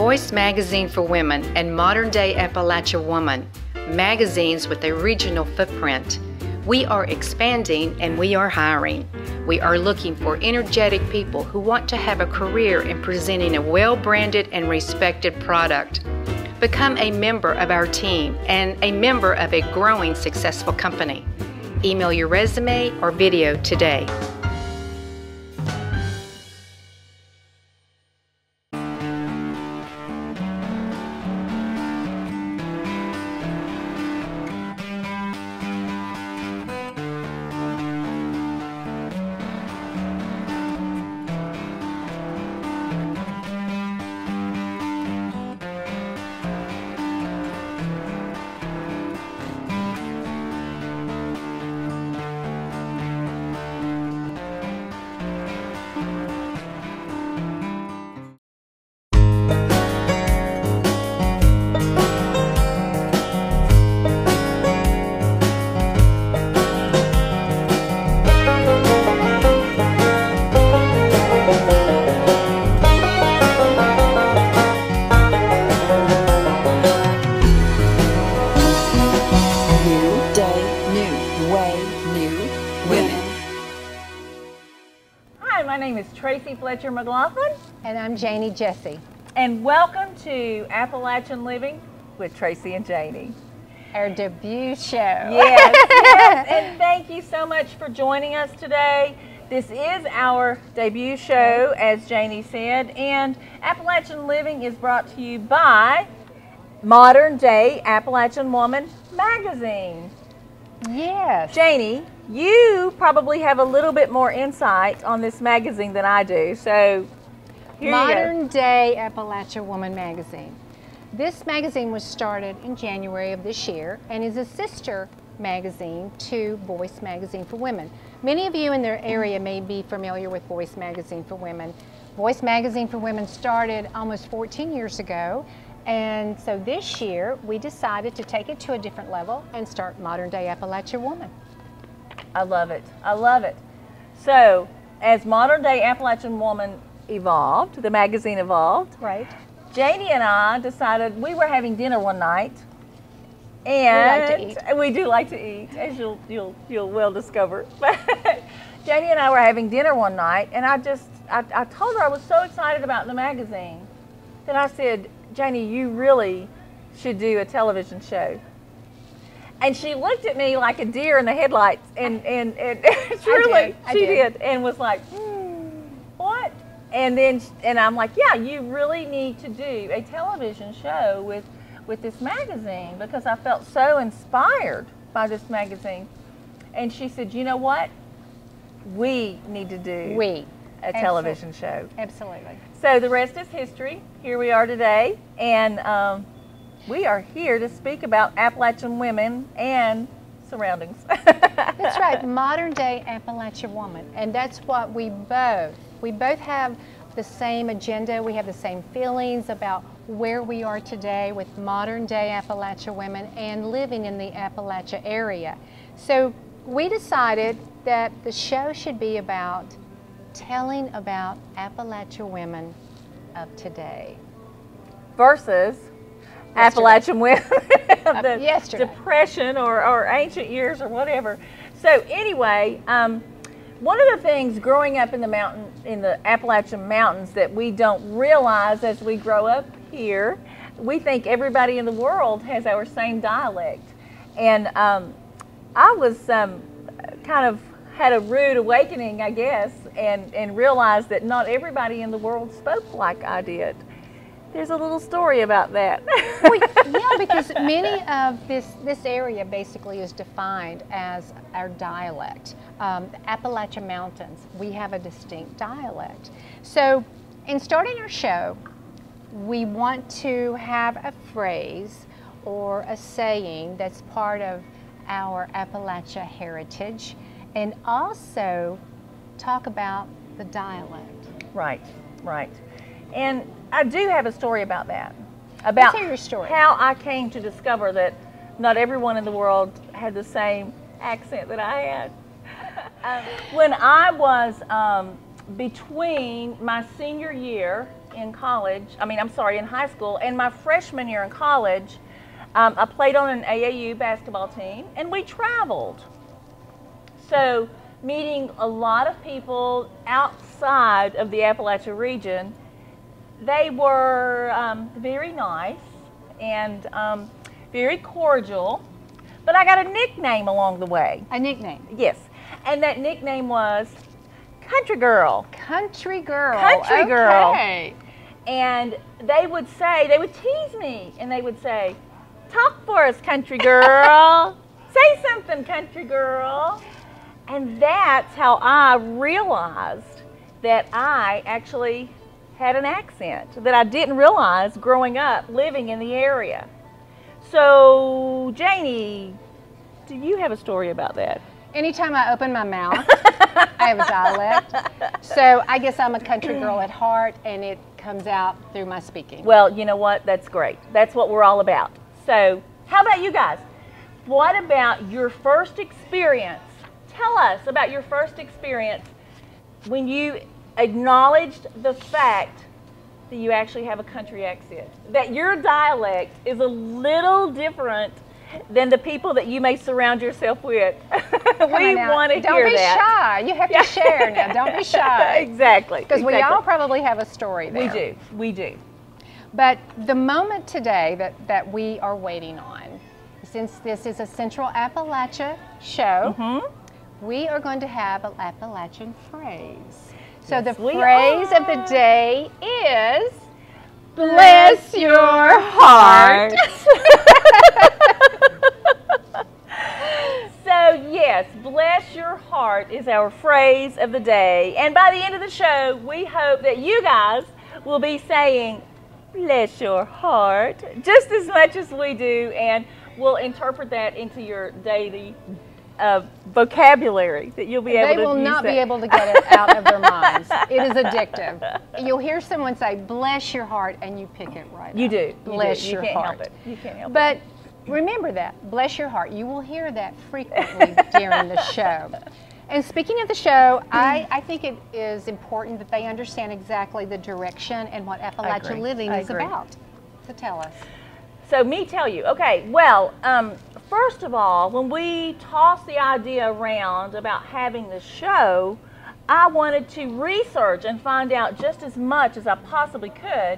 Voice Magazine for Women and Modern Day Appalachian Woman, magazines with a regional footprint. We are expanding and we are hiring. We are looking for energetic people who want to have a career in presenting a well-branded and respected product. Become a member of our team and a member of a growing successful company. Email your resume or video today. Tracy McLaughlin. And I'm Janie Jesse. And welcome to Appalachian Living with Tracy and Janie. Our debut show. Yes, yes. And thank you so much for joining us today. This is our debut show, as Janie said, and Appalachian Living is brought to you by Modern Day Appalachian Woman magazine. Yes. Janie, you probably have a little bit more insight on this magazine than I do, so here Modern Day Appalachian Woman magazine. This magazine was started in January of this year and is a sister magazine to Voice Magazine for Women. Many of you in their area may be familiar with Voice Magazine for Women. Voice Magazine for Women started almost 14 years ago, and so this year we decided to take it to a different level and start Modern Day Appalachian Woman. I love it. I love it. So, as Modern Day Appalachian Woman evolved, the magazine evolved. Right. Janie and I decided we were having dinner one night, and we do like to eat, as you'll well discover. Janie and I were having dinner one night, and I told her I was so excited about the magazine that I said, Janie, you really should do a television show. And she looked at me like a deer in the headlights, and truly, she did, and was like, what? And I'm like, yeah, you really need to do a television show with this magazine, because I felt so inspired by this magazine. And she said, you know what? We need to do a television show. Absolutely. So the rest is history. Here we are today, and we are here to speak about Appalachian women and surroundings. That's right, Modern Day Appalachian Woman, and that's what we both have the same agenda. We have the same feelings about where we are today with Modern Day Appalachian women and living in the Appalachia area. So we decided that the show should be about telling about Appalachian women of today versus Appalachian women of the yesterday. Depression or ancient years or whatever. So anyway, one of the things growing up in the Appalachian Mountains that we don't realize as we grow up here, we think everybody in the world has our same dialect. And I was kind of had a rude awakening, I guess, and realized that not everybody in the world spoke like I did. There's a little story about that. Well, yeah, because many of this area basically is defined as our dialect. Appalachian Mountains, we have a distinct dialect. So in starting our show, we want to have a phrase or a saying that's part of our Appalachia heritage, and also talk about the dialect. Right, right. And I do have a story about that. About Let's hear your story. How I came to discover that not everyone in the world had the same accent that I had. When I was between my senior year, in college, in high school, and my freshman year in college, I played on an AAU basketball team, and we traveled. So meeting a lot of people outside of the Appalachia region. They were very nice and very cordial, but I got a nickname along the way. A nickname? Yes, and that nickname was Country Girl. Country Girl. Country Girl. Okay. And they would tease me, and they would say, "Talk for us, Country Girl. Say something, Country Girl." And that's how I realized that I actually had an accent that I didn't realize growing up living in the area. So, Janie, do you have a story about that? Anytime I open my mouth, I have a dialect. So I guess I'm a country girl at heart, and it comes out through my speaking. Well, you know what? That's great. That's what we're all about. So, how about you guys? What about your first experience? Tell us about your first experience when you acknowledged the fact that you actually have a country accent, that your dialect is a little different than the people that you may surround yourself with. We want to hear that. Don't be shy. You have to share now. Don't be shy. Exactly. Because we all probably have a story there. We do. We do. But the moment today that we are waiting on, since this is a Central Appalachia show, we are going to have an Appalachian phrase. So the phrase of the day is, bless your heart. So yes, bless your heart is our phrase of the day. And by the end of the show, we hope that you guys will be saying, bless your heart, just as much as we do, and we'll interpret that into your daily vocabulary that you'll be able to use. They will not be able to get it out of their minds. It is addictive. You'll hear someone say, bless your heart, and you pick it right up. You do. Bless your heart. You can't help it. You can't help it. But remember that, bless your heart. You will hear that frequently during the show. And speaking of the show, I think it is important that they understand exactly the direction and what Appalachia living is about. So tell us. So me tell you. Okay, well, first of all, when we tossed the idea around about having the show, I wanted to research and find out just as much as I possibly could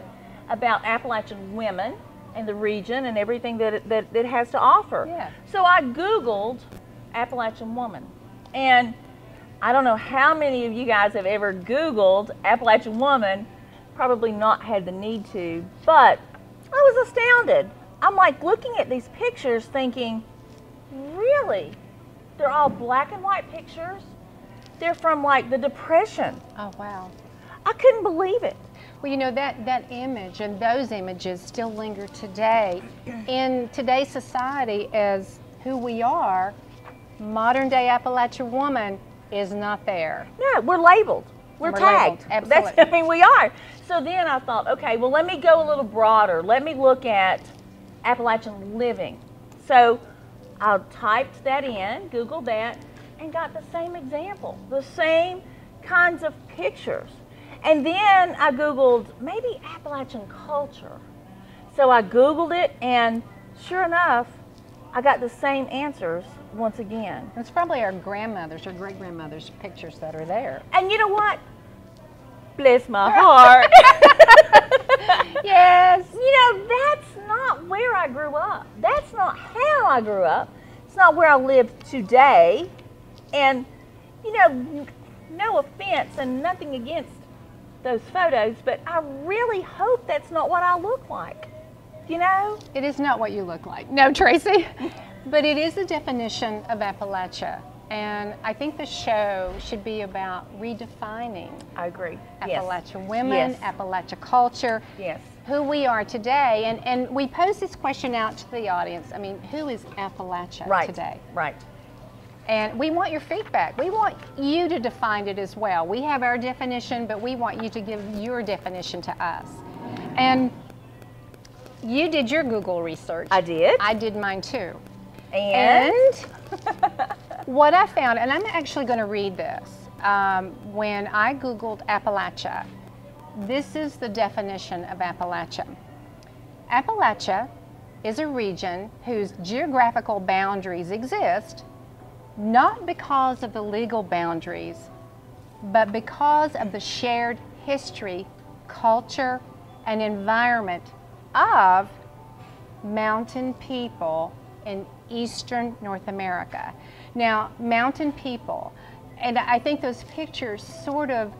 about Appalachian women and the region and everything that it has to offer. Yeah. So I Googled Appalachian woman. And I don't know how many of you guys have ever Googled Appalachian woman, probably not had the need to, but I was astounded. I'm like looking at these pictures thinking, really? They're all black and white pictures? They're from like the Depression. Oh, wow. I couldn't believe it. Well, you know, that image and those images still linger today. In today's society as who we are, modern day Appalachian woman is not there. No, we're labeled. We're tagged. Labeled. Absolutely. I mean, we are. So then I thought, okay, well, let me go a little broader. Let me look at Appalachian living. So I typed that in, Googled that, and got the same example, the same kinds of pictures. And then I Googled maybe Appalachian culture. So I Googled it, and sure enough, I got the same answers once again. It's probably our grandmothers or great-grandmothers' pictures that are there. And you know what? Bless my heart. Yes. You know, that's not where I grew up. That's not how I grew up. It's not where I live today. And, you know, no offense and nothing against those photos, but I really hope that's not what I look like. You know? It is not what you look like. No, Tracy. But it is a definition of Appalachia. And I think the show should be about redefining. I agree. Appalachian women, Appalachia culture, yes, who we are today. And we pose this question out to the audience. I mean, who is Appalachia today? Right. And we want your feedback. We want you to define it as well. We have our definition, but we want you to give your definition to us. And you did your Google research. I did. I did mine too. And what I found, and I'm actually going to read this, when I Googled Appalachia, this is the definition of Appalachia. Appalachia is a region whose geographical boundaries exist not because of the legal boundaries, but because of the shared history, culture, and environment of mountain people in eastern North America. Now, mountain people, and I think those pictures sort of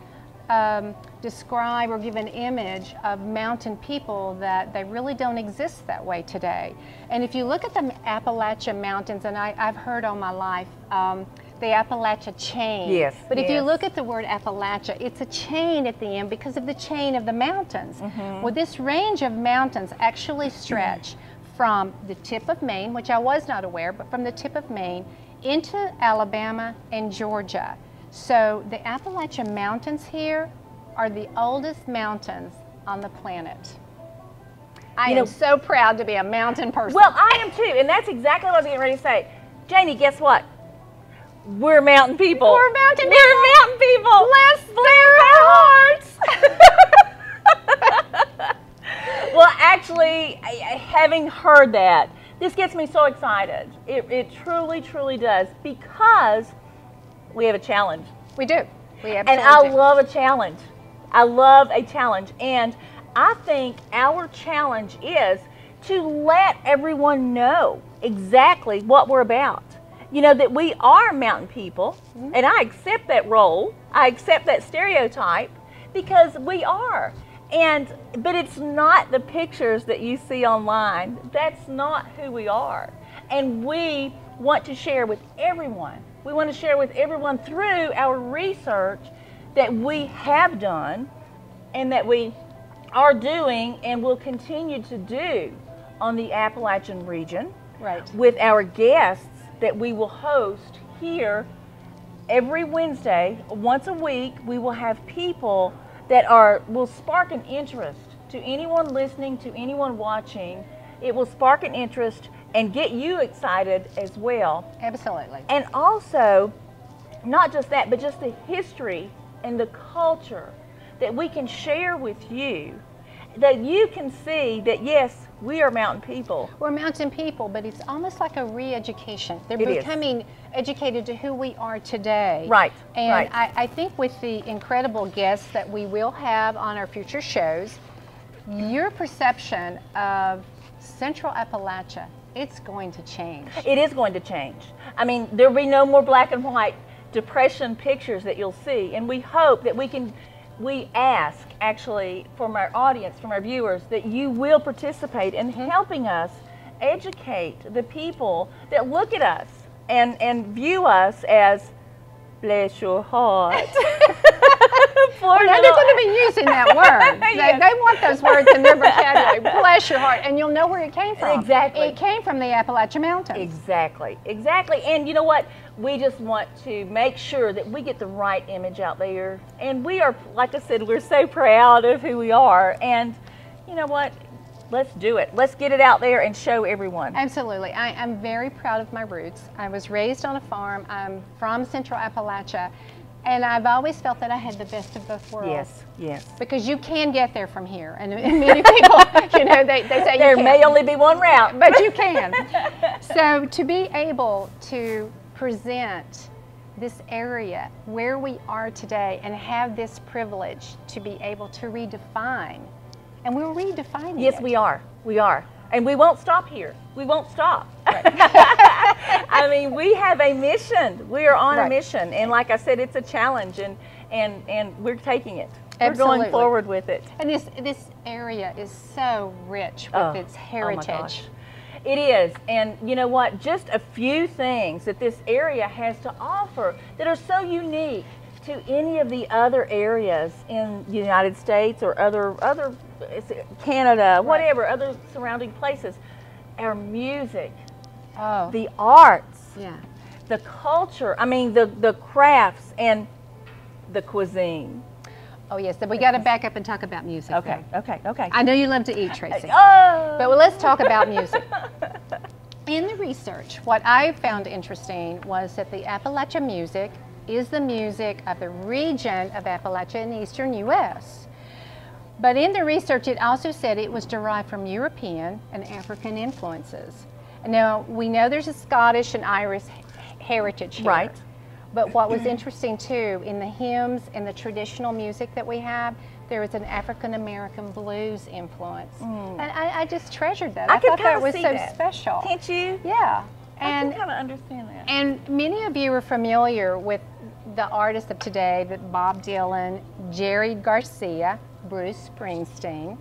describe or give an image of mountain people that they really don't exist that way today. And if you look at the Appalachian Mountains, and I've heard all my life, the Appalachia chain. Yes. But if you look at the word Appalachia, it's a chain at the end because of the chain of the mountains. Well, this range of mountains actually stretch from the tip of Maine, which I was not aware, but from the tip of Maine into Alabama and Georgia. So the Appalachian Mountains here are the oldest mountains on the planet. I am so proud to be a mountain person. Well, I am too, and that's exactly what I was getting ready to say. Janie, guess what? We're mountain people. We're mountain people. We're mountain people. Bless their hearts. Well, actually, having heard that, this gets me so excited. It truly, truly does, because we have a challenge. We do. We absolutely And I love a challenge. I love a challenge. And I think our challenge is to let everyone know exactly what we're about. You know, that we are mountain people, and I accept that role. I accept that stereotype because we are. But it's not the pictures that you see online. That's not who we are. And we want to share with everyone. We want to share with everyone through our research that we have done and that we are doing and will continue to do on the Appalachian region. Right. With our guests that we will host here every Wednesday, once a week. We will have people that will spark an interest to anyone listening, to anyone watching. It will spark an interest and get you excited as well. Absolutely. And also, not just that, but just the history and the culture that we can share with you, that you can see that, yes, we are mountain people. We're mountain people, but it's almost like a re-education. They're becoming educated to who we are today. Right. And right. I think with the incredible guests that we will have on our future shows, your perception of Central Appalachia, it's going to change. It is going to change. I mean, there'll be no more black and white depression pictures that you'll see. And we hope that we ask actually from our audience, from our viewers, that you will participate in helping us educate the people that look at us and view us as bless your heart. Well, now they're going to be using that word. They want those words in their vocabulary. Bless your heart, and you'll know where it came from. Exactly. It came from the Appalachian Mountains. Exactly, exactly. And you know what? We just want to make sure that we get the right image out there. And we are, like I said, we're so proud of who we are. And you know what? Let's do it. Let's get it out there and show everyone. Absolutely. I'm very proud of my roots. I was raised on a farm. I'm from Central Appalachia. And I've always felt that I had the best of both worlds. Yes, yes. Because you can get there from here. And many people, you know, they say there may only be one route. But you can. So to be able to present this area where we are today and have this privilege to be able to redefine, and we're redefining it. Yes, we are. We are. And we won't stop here. We won't stop. Right. I mean, we have a mission. We are on a mission. And like I said, it's a challenge, and we're taking it. Absolutely. We're going forward with it. And this area is so rich with its heritage. Oh my gosh. It is. And you know what? Just a few things that this area has to offer that are so unique to any of the other areas in the United States or other Canada, whatever, other surrounding places. Our music, the arts, the culture, I mean the crafts and the cuisine. Oh yes, then we got to back up and talk about music. Okay, okay. I know you love to eat, Tracy. Oh. But let's talk about music. In the research, what I found interesting was that the Appalachian music is the music of the region of Appalachia in the eastern U.S. But in the research, it also said it was derived from European and African influences. Now, we know there's a Scottish and Irish heritage here. Right. But what was interesting too, in the hymns and the traditional music that we have, there was an African American blues influence. And I just treasured that. I thought that was so special. Can't you? Yeah. I can kind of understand that. And many of you are familiar with the artists of today, that Bob Dylan, Jerry Garcia, Bruce Springsteen,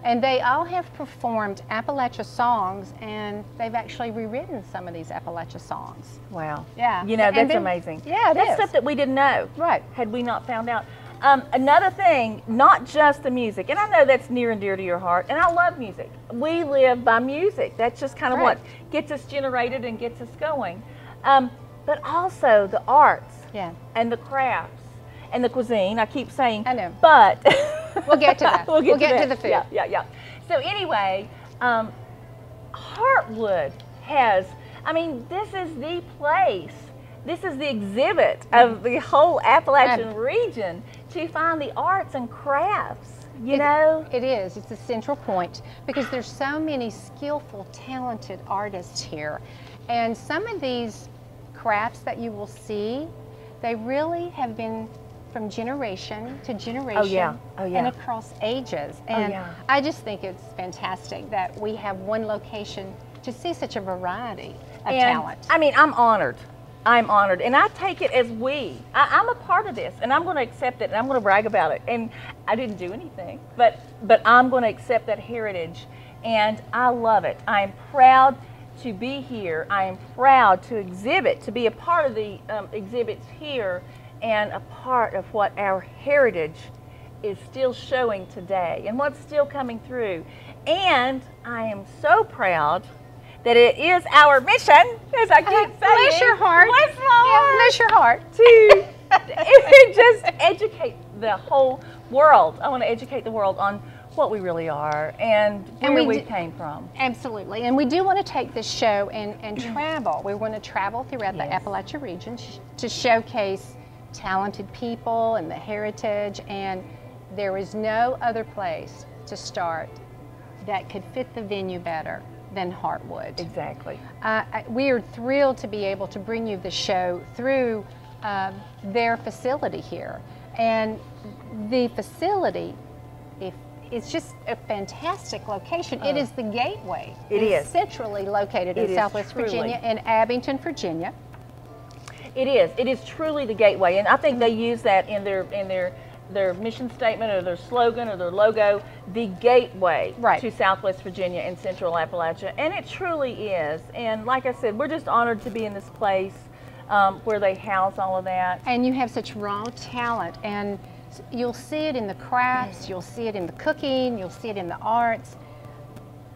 and they all have performed Appalachia songs, and they've actually rewritten some of these Appalachia songs. Wow. Yeah. You know, that's amazing. Yeah, that's stuff that we didn't know. Right. Had we not found out. Another thing, not just the music, and I know that's near and dear to your heart, and I love music. We live by music. That's just kind of what gets us generated and gets us going. But also the arts and the crafts and the cuisine. I keep saying, I know. But we'll get to that. we'll get to the food. Yeah. So anyway, Heartwood has, I mean, this is the place. This is the exhibit of the whole Appalachian region to find the arts and crafts, you know? It is. It's a central point because there's so many skillful, talented artists here. And some of these crafts that you will see, they really have been from generation to generation and across ages. And I just think it's fantastic that we have one location to see such a variety of talent. I mean, I'm honored. I'm honored, and I take it as I'm a part of this, and I'm going to accept it, and I'm going to brag about it. And I didn't do anything, but I'm going to accept that heritage, and I love it. I'm proud to be here. I am proud to exhibit, to be a part of the exhibits here, and a part of what our heritage is still showing today, and what's still coming through. And I am so proud that it is our mission, as I keep saying. Bless your heart. Bless my heart. Bless your heart. To just educate the whole world. I want to educate the world on what we really are and where we came from. Absolutely. And we do want to take this show and travel. We want to travel throughout the Appalachia region to showcase talented people and the heritage. And there is no other place to start that could fit the venue better than Heartwood. Exactly. We are thrilled to be able to bring you the show through their facility here. And the facility, it's just a fantastic location. It is the gateway. It is. Centrally located in Southwest Virginia, in Abington, Virginia. It is. It is truly the gateway. And I think they use that in their mission statement or their slogan or their logo, the gateway to Southwest Virginia and Central Appalachia, and it truly is. And like I said, we're just honored to be in this place where they house all of that. And you have such raw talent, and you'll see it in the crafts, you'll see it in the cooking, you'll see it in the arts,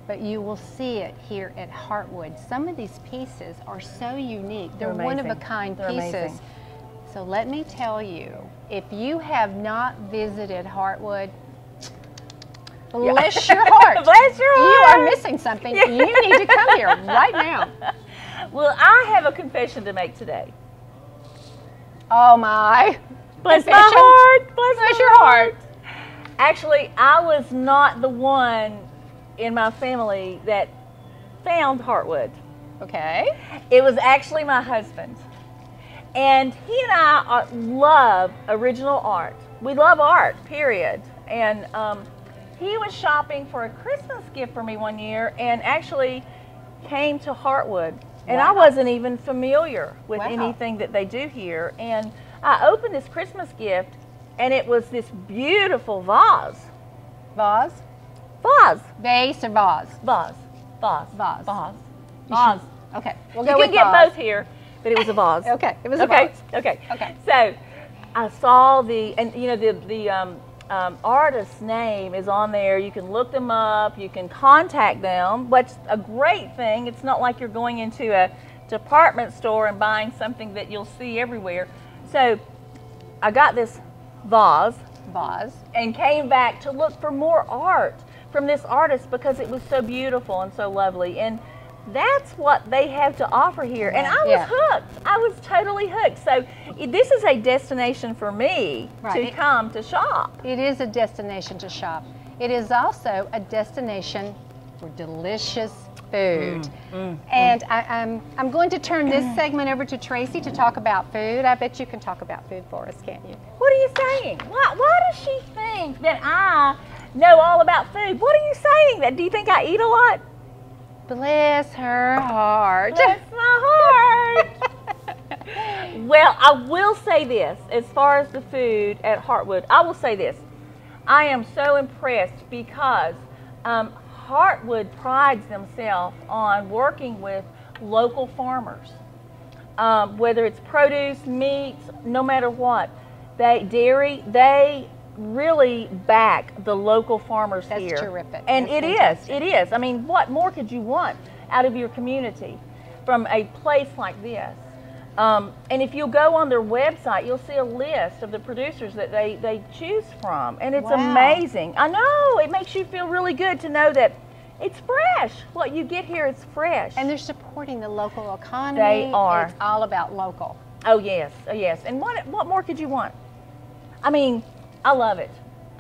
but you will see it here at Heartwood. Some of these pieces are so unique. They're one-of-a-kind pieces. Amazing. So let me tell you, if you have not visited Heartwood, bless your heart. Bless your heart. You are missing something. You need to come here right now. Well, I have a confession to make today. Oh my. Bless my heart. Bless your heart. Actually, I was not the one in my family that found Heartwood. Okay. It was actually my husband. And he and I love original art. We love art, period. And he was shopping for a Christmas gift for me one year and actually came to Heartwood. And I wasn't even familiar with anything that they do here. And I opened this Christmas gift, and it was this beautiful vase. Vase? Vase. Vase or vase? Vase. Vase. Vase. Vase. Vase. Okay. We'll go you with can get vase. both here, but it was a vase. Okay. It was a vase. Okay. Okay. So I saw and you know, the artist's name is on there. You can look them up. You can contact them. What's a great thing, it's not like you're going into a department store and buying something that you'll see everywhere. So I got this vase and came back to look for more art from this artist because it was so beautiful and so lovely. And that's what they have to offer here. And I was hooked. I was totally hooked. So this is a destination for me to come to shop. It is a destination to shop. It is also a destination for delicious food. And I'm going to turn this segment over to Tracy to talk about food. I bet you can talk about food for us, can't you? What are you saying? Why does she think that I know all about food? What are you saying? Do you think I eat a lot? Bless her heart. Bless my heart. Well, I will say this, as far as the food at Heartwood, I will say this. I am so impressed because Heartwood prides themselves on working with local farmers. Whether it's produce, meats, no matter what, dairy, they really back the local farmers here. That's terrific. And That's it is. I mean, what more could you want out of your community from a place like this? And if you go on their website, you'll see a list of the producers that they choose from. And it's amazing. I know, it makes you feel really good to know that it's fresh. What you get here, it's fresh. And they're supporting the local economy. They are. It's all about local. Oh yes, oh yes. And what more could you want? I mean, I love it.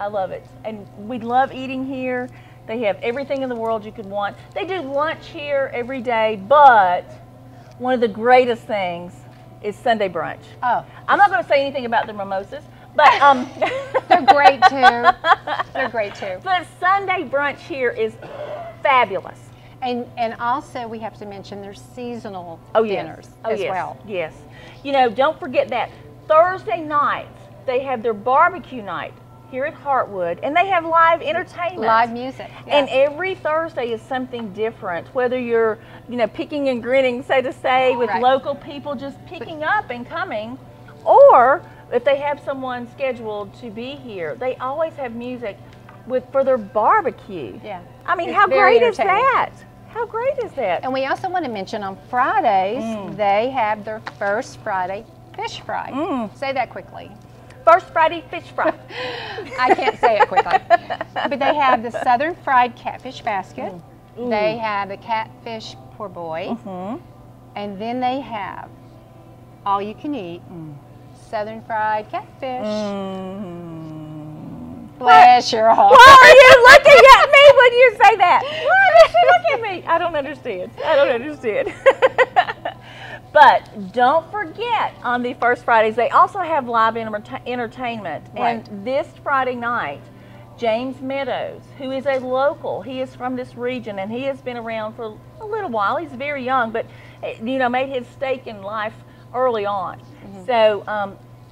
I love it. And we love eating here. They have everything in the world you could want. They do lunch here every day, but one of the greatest things is Sunday brunch. Oh. I'm not going to say anything about the mimosas, but they're great too. They're great too. But Sunday brunch here is fabulous. And also we have to mention their seasonal dinners as well. Yes. You know, don't forget that Thursday nights they have their barbecue night here at Heartwood, and they have live entertainment. Live music. Yes. And every Thursday is something different, whether you're, picking and grinning, so to say, with local people just picking up and coming, or if they have someone scheduled to be here, they always have music for their barbecue. Yeah. I mean, how great is that? How great is that? And we also want to mention on Fridays, they have their First Friday Fish Fry. Say that quickly. First Friday Fish Fry. I can't say it quickly. But they have the Southern Fried Catfish Basket. They have the Catfish Poor Boy. And then they have all you can eat Southern Fried Catfish. Bless your heart. Why are you looking at me when you say that? Why does she look at me? I don't understand. I don't understand. But don't forget, on the First Fridays, they also have live entertainment. Right. And this Friday night, James Meadows, who is a local, he is from this region, and he has been around for a little while. He's very young, but made his stake in life early on. So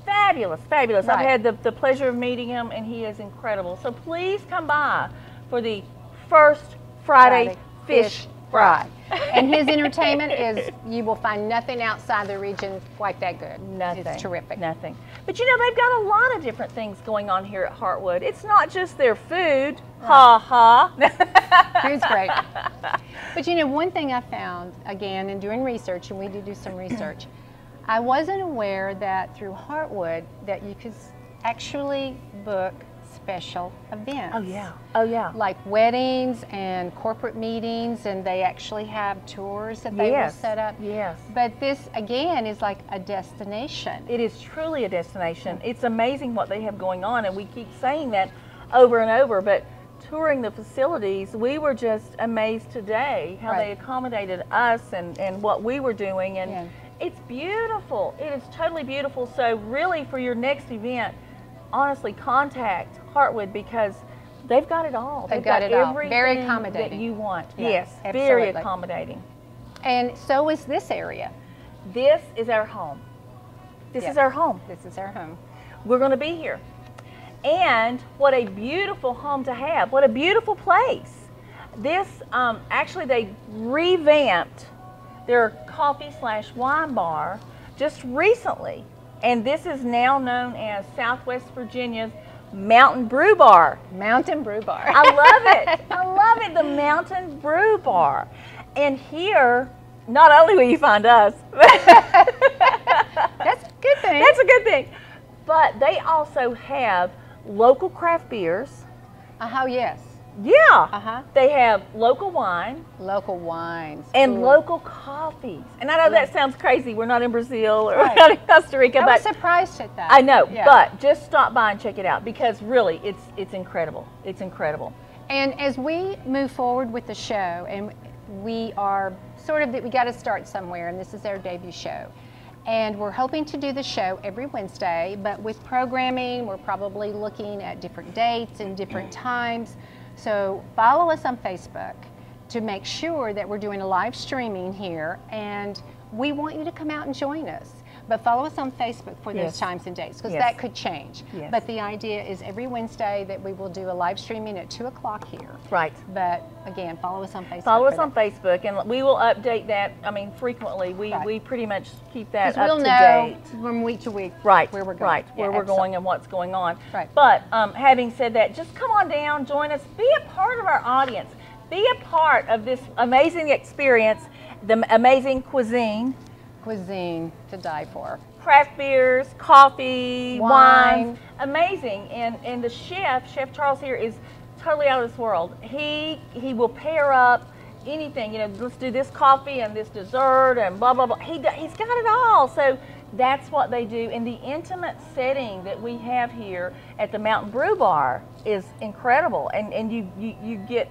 fabulous, fabulous. Right. I've had the pleasure of meeting him, and he is incredible. So please come by for the First Friday Fish Fry. And his entertainment is, you will find nothing outside the region quite that good. Nothing. It's terrific. Nothing. But they've got a lot of different things going on here at Heartwood. It's not just their food. Ha ha. Food's great. But one thing I found, again, in doing research, and we did do some research, I wasn't aware that through Heartwood that you could actually book special events. Oh yeah. Oh yeah. Like weddings and corporate meetings, and they actually have tours that they will set up. Yes. But this again is like a destination. It is truly a destination. It's amazing what they have going on, and we keep saying that over and over, but touring the facilities, we were just amazed today how they accommodated us and what we were doing, and it's beautiful. It is totally beautiful. So really, for your next event, honestly, contact Heartwood because they've got it all. They've got it all. Everything Very accommodating that you want. Yes, Yes, very absolutely. accommodating. And so is this area. This is our home. This is our home. This is our home. We're going to be here. And what a beautiful home to have. What a beautiful place. This, actually they revamped their coffee/wine bar just recently. And this is now known as Southwest Virginia's Mountain Brew Bar. Mountain Brew Bar. I love it. I love it, the Mountain Brew Bar. And here, not only will you find us. That's a good thing. That's a good thing. But they also have local craft beers. Oh, yes. Yeah. They have local wine. Local wines. And local coffees. And I know that sounds crazy. We're not in Brazil or we're not in Costa Rica. I was surprised at that. I know, but just stop by and check it out because really it's incredible. It's incredible. And as we move forward with the show, and we are we got to start somewhere, and this is our debut show. And we're hoping to do the show every Wednesday, but with programming, we're probably looking at different dates and different times. So follow us on Facebook to make sure that we're doing a live streaming here, and we want you to come out and join us. But follow us on Facebook for those times and dates, because that could change. But the idea is every Wednesday that we will do a live streaming at 2 o'clock here. Right. But again, follow us on Facebook. Follow us on Facebook, and we will update that, I mean, frequently. We pretty much keep that up to date. From week to week where we're going. Right, where we're going and what's going on. Right. But having said that, just come on down, join us, be a part of our audience. Be a part of this amazing experience, the amazing cuisine. Cuisine to die for. Craft beers, coffee, wine. Amazing. And the Chef Charles here is totally out of this world. He will pair up anything, you know, let's do this coffee and this dessert and blah, blah, blah. He's got it all. So that's what they do. And the intimate setting that we have here at the Mountain Brew Bar is incredible. And you get,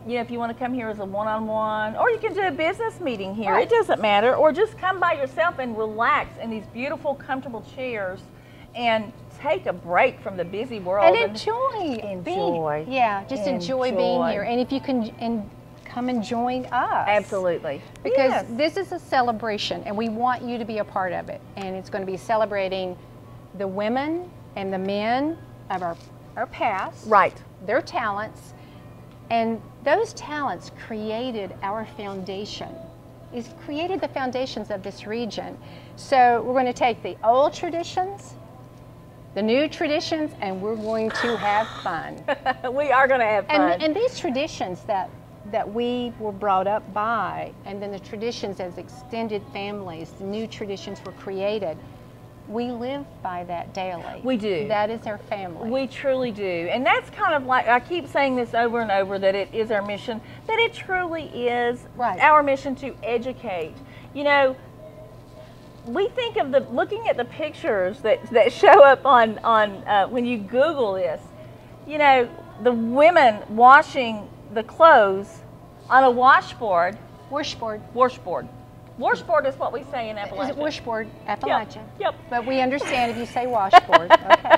you know, if you want to come here as a one-on-one, or you can do a business meeting here. It doesn't matter. Or just come by yourself and relax in these beautiful, comfortable chairs and take a break from the busy world. And enjoy. Just enjoy being here. And if you can come and join us. Absolutely. Because this is a celebration, and we want you to be a part of it. And it's going to be celebrating the women and the men of our past. Right. Their talents. And those talents created our foundation. It's created the foundations of this region. So we're going to take the old traditions, the new traditions, and we're going to have fun. We are going to have fun. And these traditions that we were brought up by, and then the traditions as extended families, the new traditions were created. We live by that daily. We do. That is our family. We truly do. And that's kind of like, I keep saying this over and over, that it is our mission, that it truly is our mission to educate. You know, we think of looking at the pictures that show up on when you Google this, you know, the women washing the clothes on a washboard. Washboard. Washboard is what we say in Appalachian. Is it washboard? Appalachian. Yep. But we understand if you say washboard. Okay.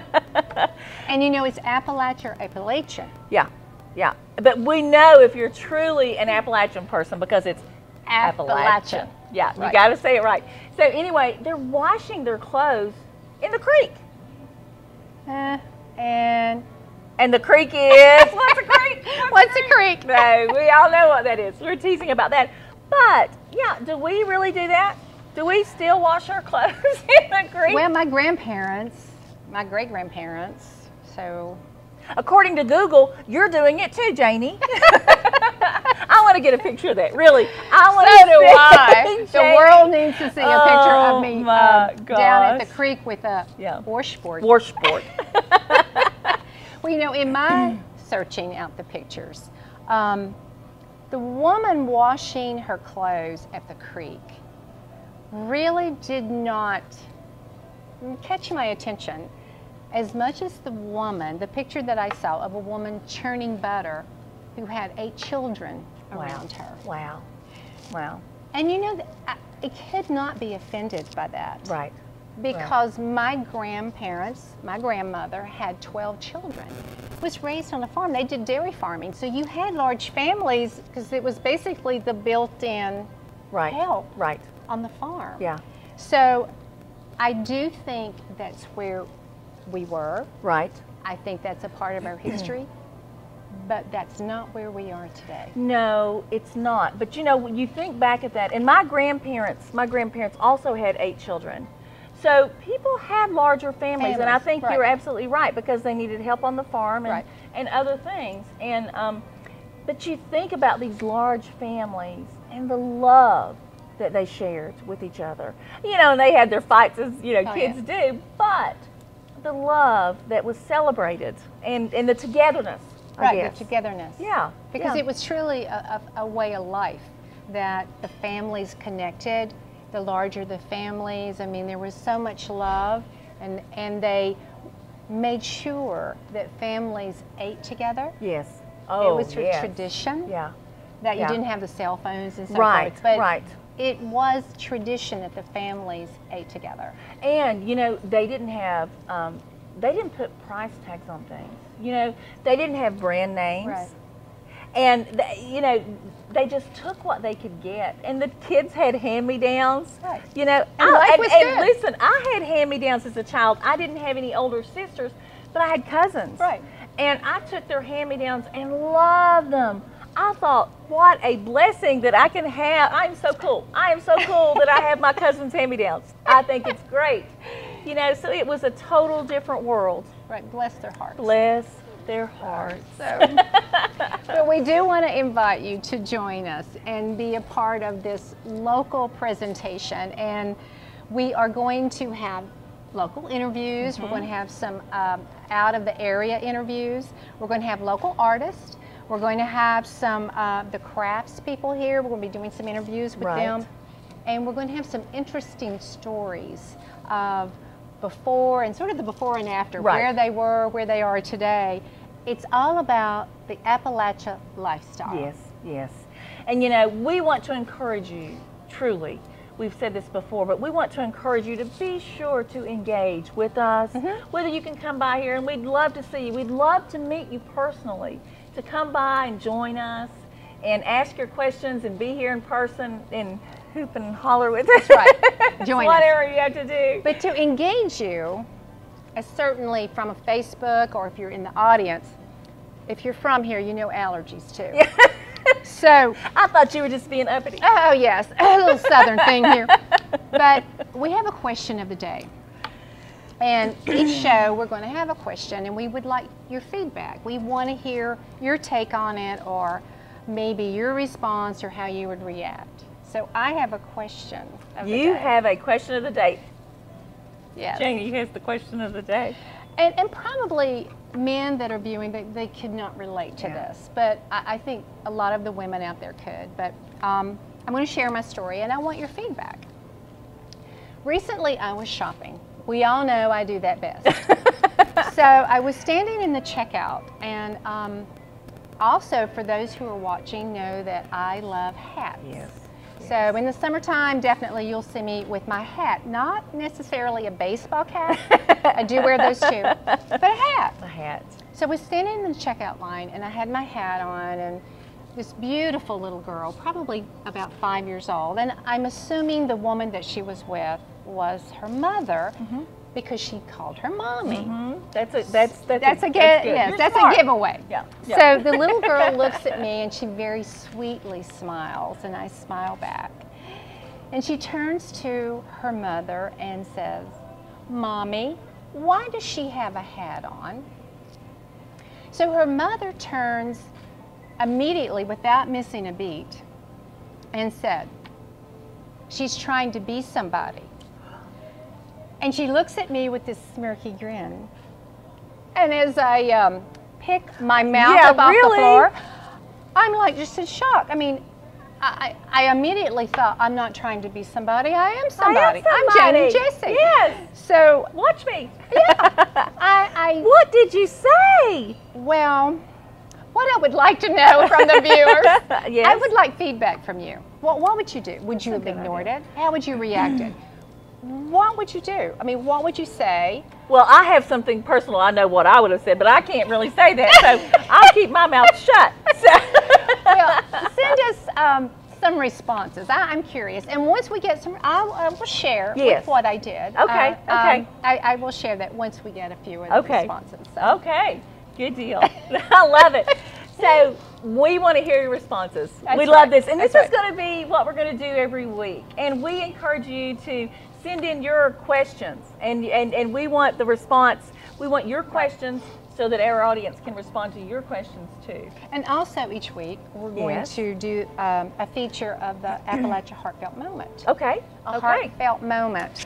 And you know it's Appalachian. Yeah. But we know if you're truly an Appalachian person because it's Appalachian. Yeah, you got to say it right. So anyway, they're washing their clothes in the creek. And the creek is what's a creek? What's a creek? No, we all know what that is. We're teasing about that. But yeah, do we really do that? Do we still wash our clothes in the creek? Well, my grandparents, my great-grandparents, so. According to Google, you're doing it too, Janie. I want to get a picture of that, really. So do I. The world needs to see a picture of me down at the creek with a washboard. Washboard. Well, you know, in my searching out the pictures, the woman washing her clothes at the creek really did not catch my attention as much as the woman, the picture that I saw of a woman churning butter who had 8 children around her. Wow. And you know, I could not be offended by that. Right. Because my grandparents, my grandmother had 12 children, was raised on a farm. They did dairy farming. So you had large families because it was basically the built-in help on the farm. Yeah. So I do think that's where we were. Right. I think that's a part of our history. But that's not where we are today. No, it's not. But you know, you think back at that, and my grandparents also had 8 children. So people had larger families, and I think you're absolutely right because they needed help on the farm and other things. And but you think about these large families and the love that they shared with each other. You know, and they had their fights as kids do, but the love that was celebrated and the togetherness I guess. The togetherness. Yeah. Because it was truly a way of life, that the families connected, the larger the families. I mean, there was so much love, and they made sure that families ate together. Yes. Oh, it was a tradition. Yeah. That you didn't have the cell phones and so right, forth. But right. It was tradition that the families ate together. And, you know, they didn't have, they didn't put price tags on things. You know, they didn't have brand names. Right. And, you know, they just took what they could get. And the kids had hand-me-downs. Right. You know, and listen, I had hand-me-downs as a child. I didn't have any older sisters, but I had cousins. Right. And I took their hand-me-downs and loved them. I thought, what a blessing that I can have. I am so cool. I am so cool that I have my cousin's hand-me-downs. I think it's great. You know, so it was a total different world. Right, bless their hearts. Bless their hearts. So, but we do want to invite you to join us and be a part of this local presentation. And we are going to have local interviews. We're going to have some out of the area interviews. We're going to have local artists. We're going to have some the crafts people here. We're going to be doing some interviews with them. And we're going to have some interesting stories of before and sort of the before and after, where they were, where they are today. It's all about the Appalachia lifestyle. Yes, yes. And you know, we want to encourage you, truly. We've said this before, but we want to encourage you to be sure to engage with us, whether you can come by here, and we'd love to see you. We'd love to meet you personally, to come by and join us and ask your questions and be here in person and hoop and holler with us. That's right. Join whatever you have to do. But to engage you, certainly from a Facebook, or if you're in the audience, if you're from here, you know allergies too. Yeah. So I thought you were just being uppity. Oh yes, a little southern thing here. But we have a question of the day. And each show we're going to have a question, and we would like your feedback. We want to hear your take on it, or maybe your response, or how you would react. So I have a question of the day. You have a question of the day. Yes. Janie has the question of the day. And probably men that are viewing, they could not relate to this, but I think a lot of the women out there could. But I'm going to share my story, and I want your feedback. Recently, I was shopping. We all know I do that best. So I was standing in the checkout, and also for those who are watching know that I love hats. Yes. So in the summertime, definitely you'll see me with my hat. Not necessarily a baseball cap. I do wear those too, but a hat. A hat. So I was standing in the checkout line, and I had my hat on, and this beautiful little girl, probably about 5 years old, and I'm assuming the woman that she was with was her mother, because she called her mommy. That's a giveaway. Yeah. So the little girl looks at me, and she very sweetly smiles, and I smile back. And she turns to her mother and says, "Mommy, why does she have a hat on?" So her mother turns immediately, without missing a beat, and said, "She's trying to be somebody." And she looks at me with this smirky grin. And as I pick my mouth up off the floor, I'm like just in shock. I mean, I immediately thought, I'm not trying to be somebody, I am somebody. I'm Janie Jesse. Yes. So watch me. Yeah. What did you say? Well, what I would like to know from the viewers, yes. I would like feedback from you. What would you do? Would you have ignored it? How would you react it? What would you do? I mean, what would you say? Well, I have something personal. I know what I would have said, but I can't really say that, so I'll keep my mouth shut. So. Well, send us some responses. I'm curious, and once we get some, I will share with what I did. Okay. Okay. I will share that once we get a few of the responses. So. Okay. Good deal. I love it. So we want to hear your responses. We love this, and this is going to be what we're going to do every week. And we encourage you to send in your questions, and we want the response. We want your questions so that our audience can respond to your questions too. And also each week we're going to do a feature of the Appalachia Heartfelt Moment. Okay. A heartfelt moment.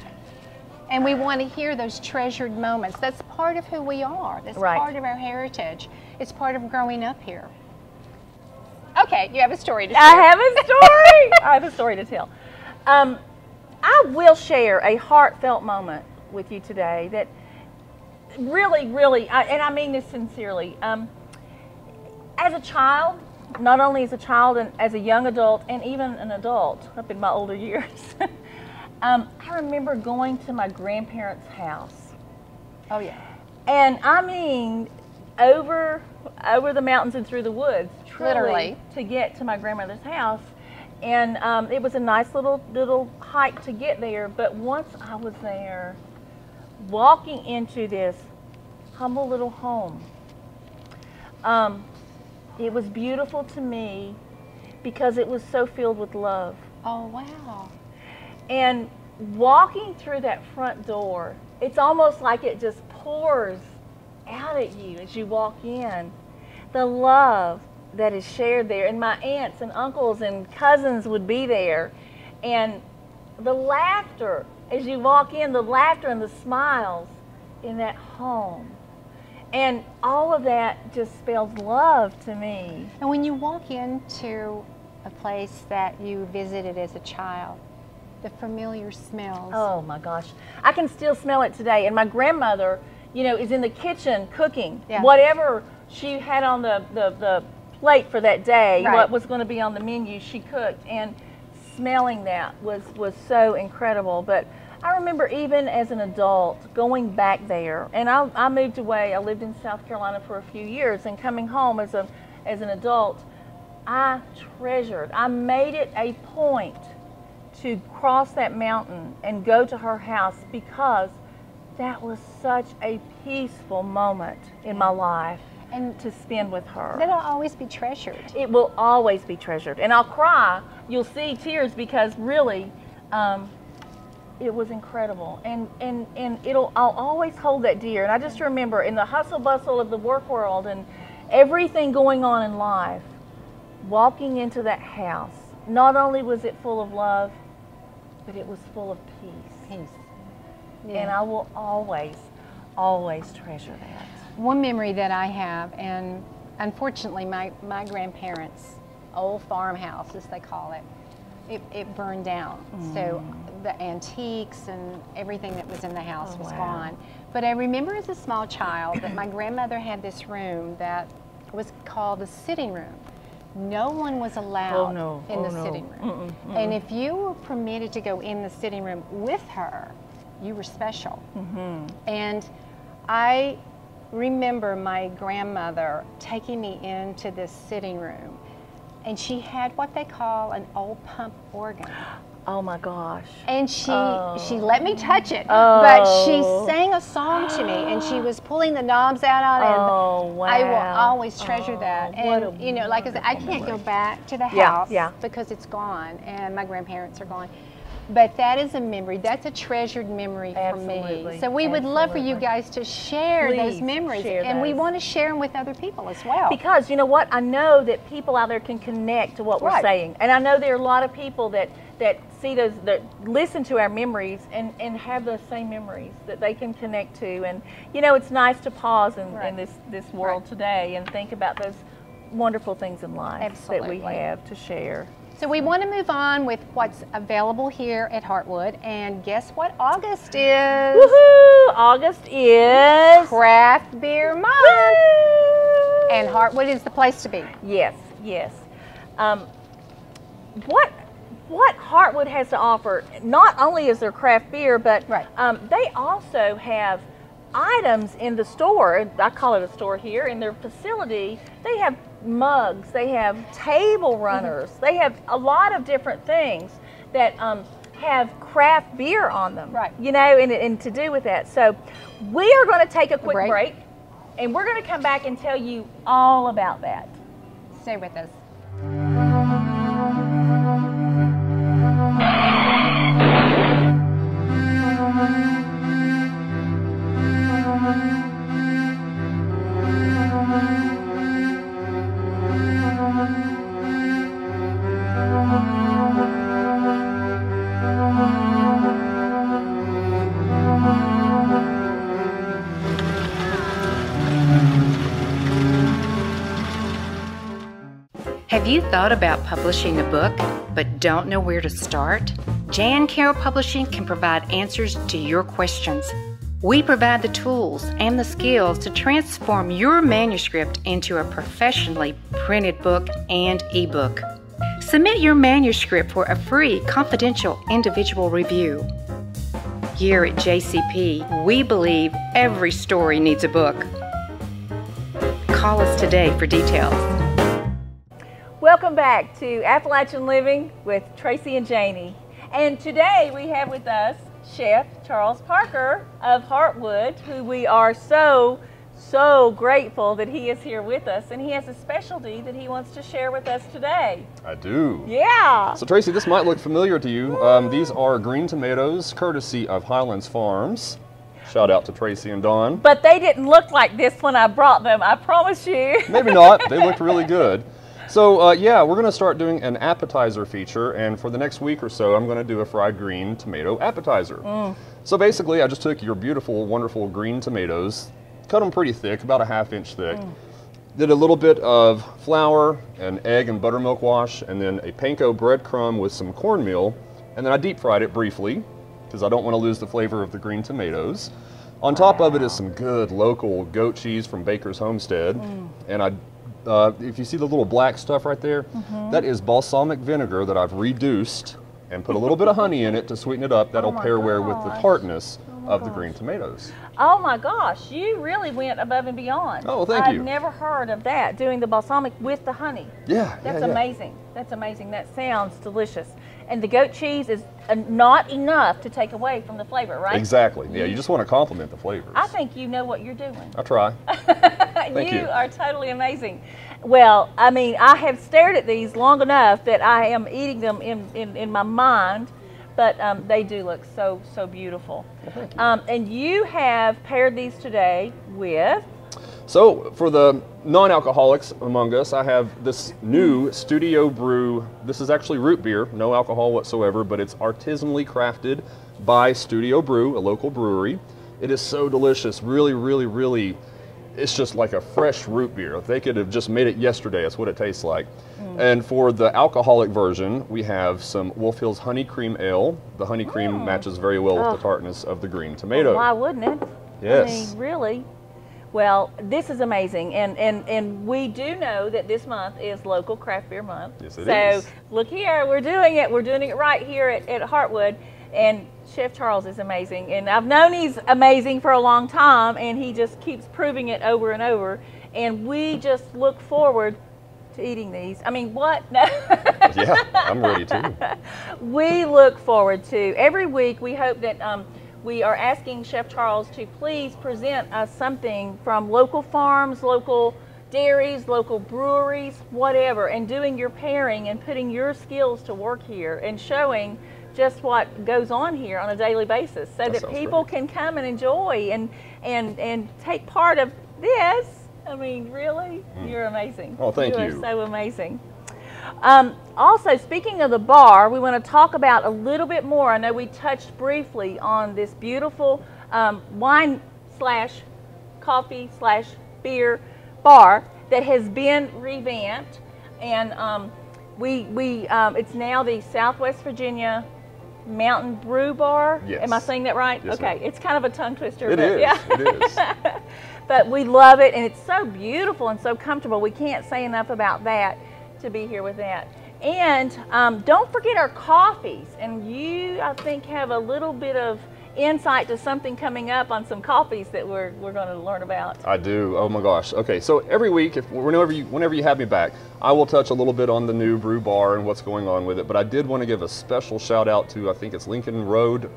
And we want to hear those treasured moments. That's part of who we are. That's part of our heritage. It's part of growing up here. Okay, you have a story to share. I have a story. I have a story to tell. I will share a heartfelt moment with you today that really, really, and I mean this sincerely. As a child, not only as a child and as a young adult and even an adult up in my older years, I remember going to my grandparents' house. Oh yeah. And I mean, over the mountains and through the woods, truly, Literally, to get to my grandmother's house. And it was a nice little hike to get there. But once I was there, walking into this humble little home, it was beautiful to me because it was so filled with love. oh wow. And walking through that front door, it's almost like it just pours out at you as you walk in. The love that is shared there, and my aunts and uncles and cousins would be there, and the laughter as you walk in, the laughter and the smiles in that home, and all of that just spells love to me. And when you walk into a place that you visited as a child, the familiar smells. Oh my gosh, I can still smell it today. And my grandmother, you know, is in the kitchen cooking. Yeah. Whatever she had on the plate for that day, Right. what was going to be on the menu, she cooked. And smelling that was so incredible. But I remember even as an adult going back there, and I moved away. I lived in South Carolina for a few years, and coming home as an adult, I made it a point to cross that mountain and go to her house because that was such a peaceful moment in my life and to spend with her. That'll always be treasured. It will always be treasured. And I'll cry. You'll see tears because really it was incredible. And I'll always hold that dear. And I just remember in the hustle bustle of the work world and everything going on in life, walking into that house, not only was it full of love, but it was full of peace. Yeah. And I will always, always treasure that. One memory that I have, and unfortunately my grandparents' old farmhouse, as they call it, it burned down. So the antiques and everything that was in the house was gone. But I remember as a small child that my grandmother had this room that was called a sitting room. No one was allowed in the sitting room. And if you were permitted to go in the sitting room with her, you were special. And I remember my grandmother taking me into this sitting room, and she had what they call an old pump organ. Oh my gosh. And she let me touch it, but she sang a song to me, and she was pulling the knobs out on it. Oh, wow. I will always treasure that. What And a you know, like I said, I can't go back to the house because it's gone, and my grandparents are gone. But that is a memory. That's a treasured memory for me. So we would love for you guys to share those memories, and we want to share them with other people as well. Because you know what? I know that people out there can connect to what we're saying, and I know there are a lot of people that see those, that listen to our memories and have those same memories that they can connect to. And you know, it's nice to pause in this world today and think about those wonderful things in life that we have to share. So we want to move on with what's available here at Heartwood, and guess what August is? Woohoo! August is Craft Beer Month, and Heartwood is the place to be. Yes, yes. What Heartwood has to offer, not only is there craft beer, but they also have items in the store. I call it a store here. In their facility, they have mugs, they have table runners, they have a lot of different things that have craft beer on them, you know, and to do with that. So we are going to take a quick break, and we're going to come back and tell you all about that. Stay with us. Have you thought about publishing a book but don't know where to start? Jan Carroll Publishing can provide answers to your questions. We provide the tools and the skills to transform your manuscript into a professionally printed book and ebook. Submit your manuscript for a free, confidential, individual review. Here at JCP, we believe every story needs a book. Call us today for details. Welcome back to Appalachian Living with Tracy and Janie. And today we have with us Chef Charles Parker of Heartwood, who we are so grateful that he is here with us, and he has a specialty that he wants to share with us today. I do. Yeah. So Tracy, this might look familiar to you. These are green tomatoes, courtesy of Highlands Farms. Shout out to Tracy and Dawn. But they didn't look like this when I brought them, I promise you. Maybe not. They looked really good. So yeah, we're going to start doing an appetizer feature, and for the next week or so, I'm going to do a fried green tomato appetizer. So basically, I just took your beautiful, wonderful green tomatoes, cut them pretty thick, about a ½ inch thick, did a little bit of flour, an egg and buttermilk wash, and then a panko breadcrumb with some cornmeal, and then I deep fried it briefly, because I don't want to lose the flavor of the green tomatoes. On top of it is some good local goat cheese from Baker's Homestead, and if you see the little black stuff right there, that is balsamic vinegar that I've reduced and put a little bit of honey in it to sweeten it up. That'll pair well with the tartness of the green tomatoes. Oh my gosh, you really went above and beyond. Oh, thank you. I've never heard of that, doing the balsamic with the honey. Yeah, That's amazing. That's amazing. That sounds delicious. And the goat cheese is not enough to take away from the flavor, right? Exactly. Yeah, you just want to complement the flavors. I think you know what you're doing. I try. Thank you. You are totally amazing. Well, I mean, I have stared at these long enough that I am eating them in my mind, but they do look so beautiful. Well, thank you. And you have paired these today with? So for the non-alcoholics among us, I have this new Studio Brew. This is actually root beer, no alcohol whatsoever, but it's artisanally crafted by Studio Brew, a local brewery. It is so delicious, really, it's just like a fresh root beer. If they could have just made it yesterday, that's what it tastes like. And for the alcoholic version, we have some Wolf Hill's Honey Cream Ale. The honey cream matches very well with the tartness of the green tomato. Well, why wouldn't it? Yes. I mean, really? Well, this is amazing, and we do know that this month is Local Craft Beer Month. Yes, it is. So look here, we're doing it right here at Heartwood, and Chef Charles is amazing, and I've known he's amazing for a long time, and he just keeps proving it over and over, and we just look forward to eating these. I mean, what? No. Yeah, I'm ready too. We look forward to every week. We hope that we are asking Chef Charles to please present us something from local farms, local dairies, local breweries, whatever, and doing your pairing and putting your skills to work here and showing just what goes on here on a daily basis so that people can come and enjoy and take part of this. I mean, really, you're amazing. Oh, thank you. You are so amazing. Also, speaking of the bar, we want to talk about a little bit more. I know we touched briefly on this beautiful wine / coffee / beer bar that has been revamped, and it's now the Southwest Virginia Mountain Brew Bar. Yes. Am I saying that right? Yes, okay, ma'am. It's kind of a tongue twister. It is. Yeah. It is. But we love it, and it's so beautiful and so comfortable. We can't say enough about that to be here with that. And don't forget our coffees. And you, I think, have a little bit of insight to something coming up on some coffees that we're going to learn about. I do. Oh my gosh. Okay, so every week, whenever you have me back, I will touch a little bit on the new brew bar and what's going on with it. But I did want to give a special shout out to, I think it's Lincoln Road.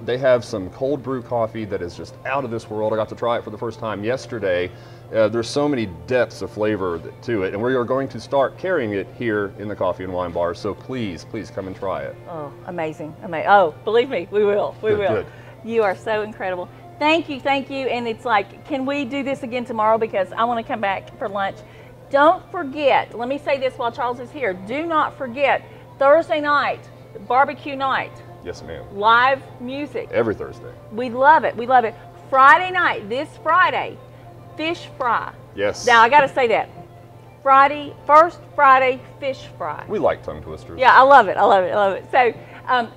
They have some cold brew coffee that is just out of this world. I got to try it for the first time yesterday. There's so many depths of flavor to it, and we are going to start carrying it here in the Coffee and Wine Bar, so please come and try it. Oh, amazing. Oh, believe me, we will. We will. Good. You are so incredible. Thank you, and it's like, can we do this again tomorrow, because I want to come back for lunch. Don't forget, let me say this while Charles is here, do not forget Thursday night, barbecue night. Yes, ma'am. Live music. Every Thursday. We love it. We love it. Friday night, this Friday, fish fry. Yes. Now, I got to say that. first Friday fish fry. We like tongue twisters. Yeah, I love it. I love it. I love it. So,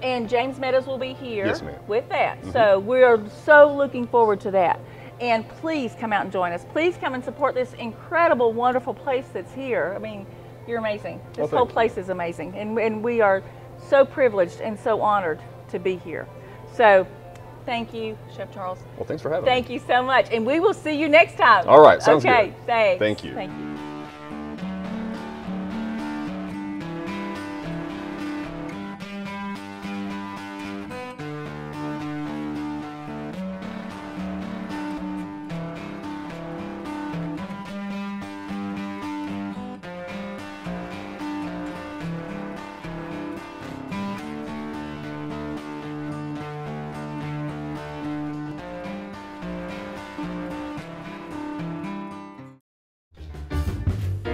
and James Meadows will be here Yes, ma'am. with that. So we're so looking forward to that. And please come out and join us. Please come and support this incredible, wonderful place that's here. I mean, you're amazing. This whole place is amazing. And we are so privileged and so honored to be here. So thank you, Chef Charles. Well, thanks for having me. Thank you so much. And we will see you next time. All right, sounds good. Okay, thanks. Thank you. Thank you.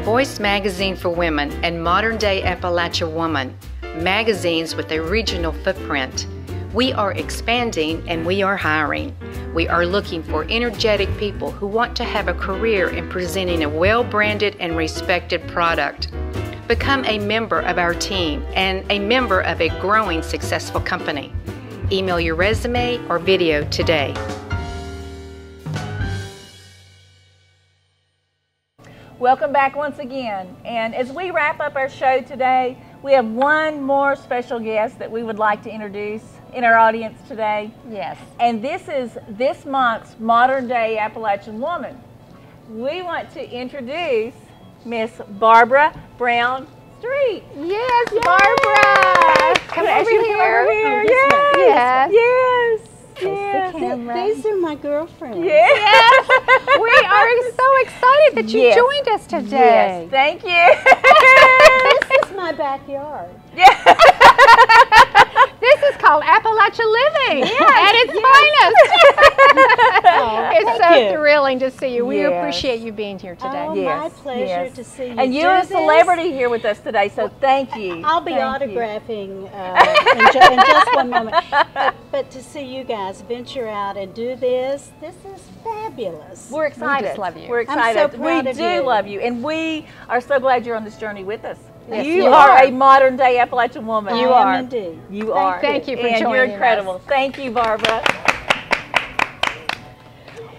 Voice Magazine for Women and Modern Day Appalachia Woman, magazines with a regional footprint. We are expanding and we are hiring. We are looking for energetic people who want to have a career in presenting a well-branded and respected product. Become a member of our team and a member of a growing successful company. Email your resume or video today. Welcome back once again. And as we wrap up our show today, we have one more special guest that we would like to introduce in our audience today. Yes. And this is this month's Modern Day Appalachian Woman. We want to introduce Miss Barbara Brown Street. Yes, Barbara. Come over here. Yes. Yes. Yes. These are my girlfriends. Yes. We are so excited that you joined us today. Yes. Thank you. This is my backyard. This is called Appalachia Living at its finest. It's so thrilling to see you. We appreciate you being here today. Oh, my pleasure to see you. And you're a celebrity here with us today, so thank you. I'll be autographing in just one moment. But to see you guys venture out and do this is fabulous. We're excited. We just love you. We're excited. I'm so proud of we you. do love you, and we are so glad you're on this journey with us. Yes, you you are are. a modern day Appalachian woman. You are indeed. You are. Thank you for and joining you're us. incredible. Thank you, Barbara.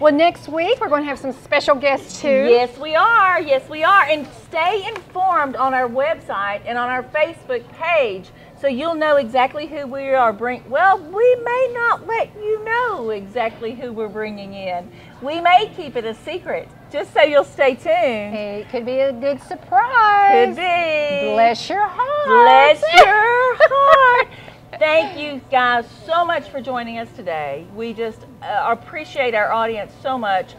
Well, next week we're going to have some special guests too. Yes, we are. Yes, we are. And stay informed on our website and on our Facebook page, so you'll know exactly who we are bringing. Well, we may not let you know exactly who we're bringing in. We may keep it a secret, just so you'll stay tuned. It could be a good surprise. Could be. Bless your heart. Bless your heart. Thank you guys so much for joining us today. We just appreciate our audience so much.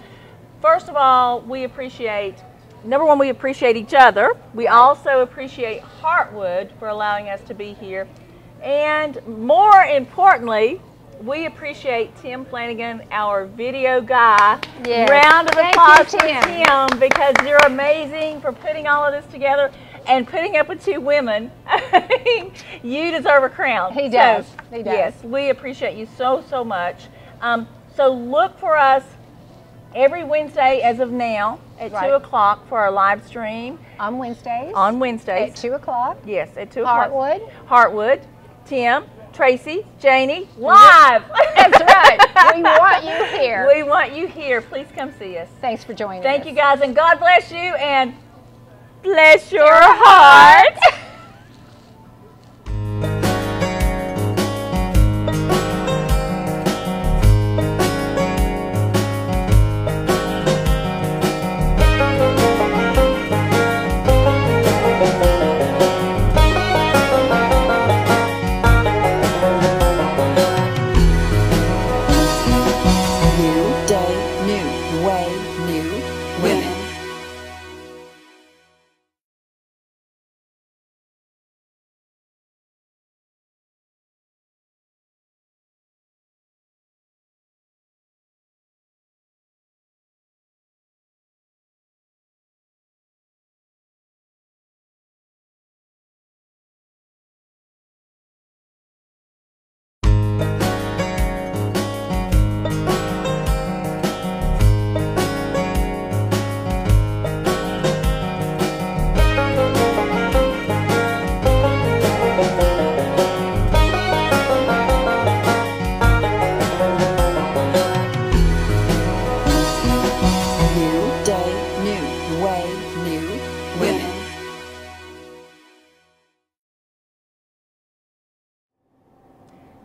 First of all, we appreciate, number one, we appreciate each other. We also appreciate Heartwood for allowing us to be here. And more importantly, we appreciate Tim Flanagan, our video guy. Yes. Round of Thank applause you, for Tim. Tim, because you're amazing for putting all of this together and putting up with two women. I mean, you deserve a crown. He does. He does. Yes, we appreciate you so, so much. So look for us every Wednesday as of now at 2 o'clock for our live stream. On Wednesdays. On Wednesdays. At 2 o'clock. Yes, at 2 o'clock. Heartwood. Heartwood, Tim, Tracy, Janie, live. That's right. We want you here. We want you here. Please come see us. Thanks for joining us. Thank you guys, and God bless you, and bless your heart.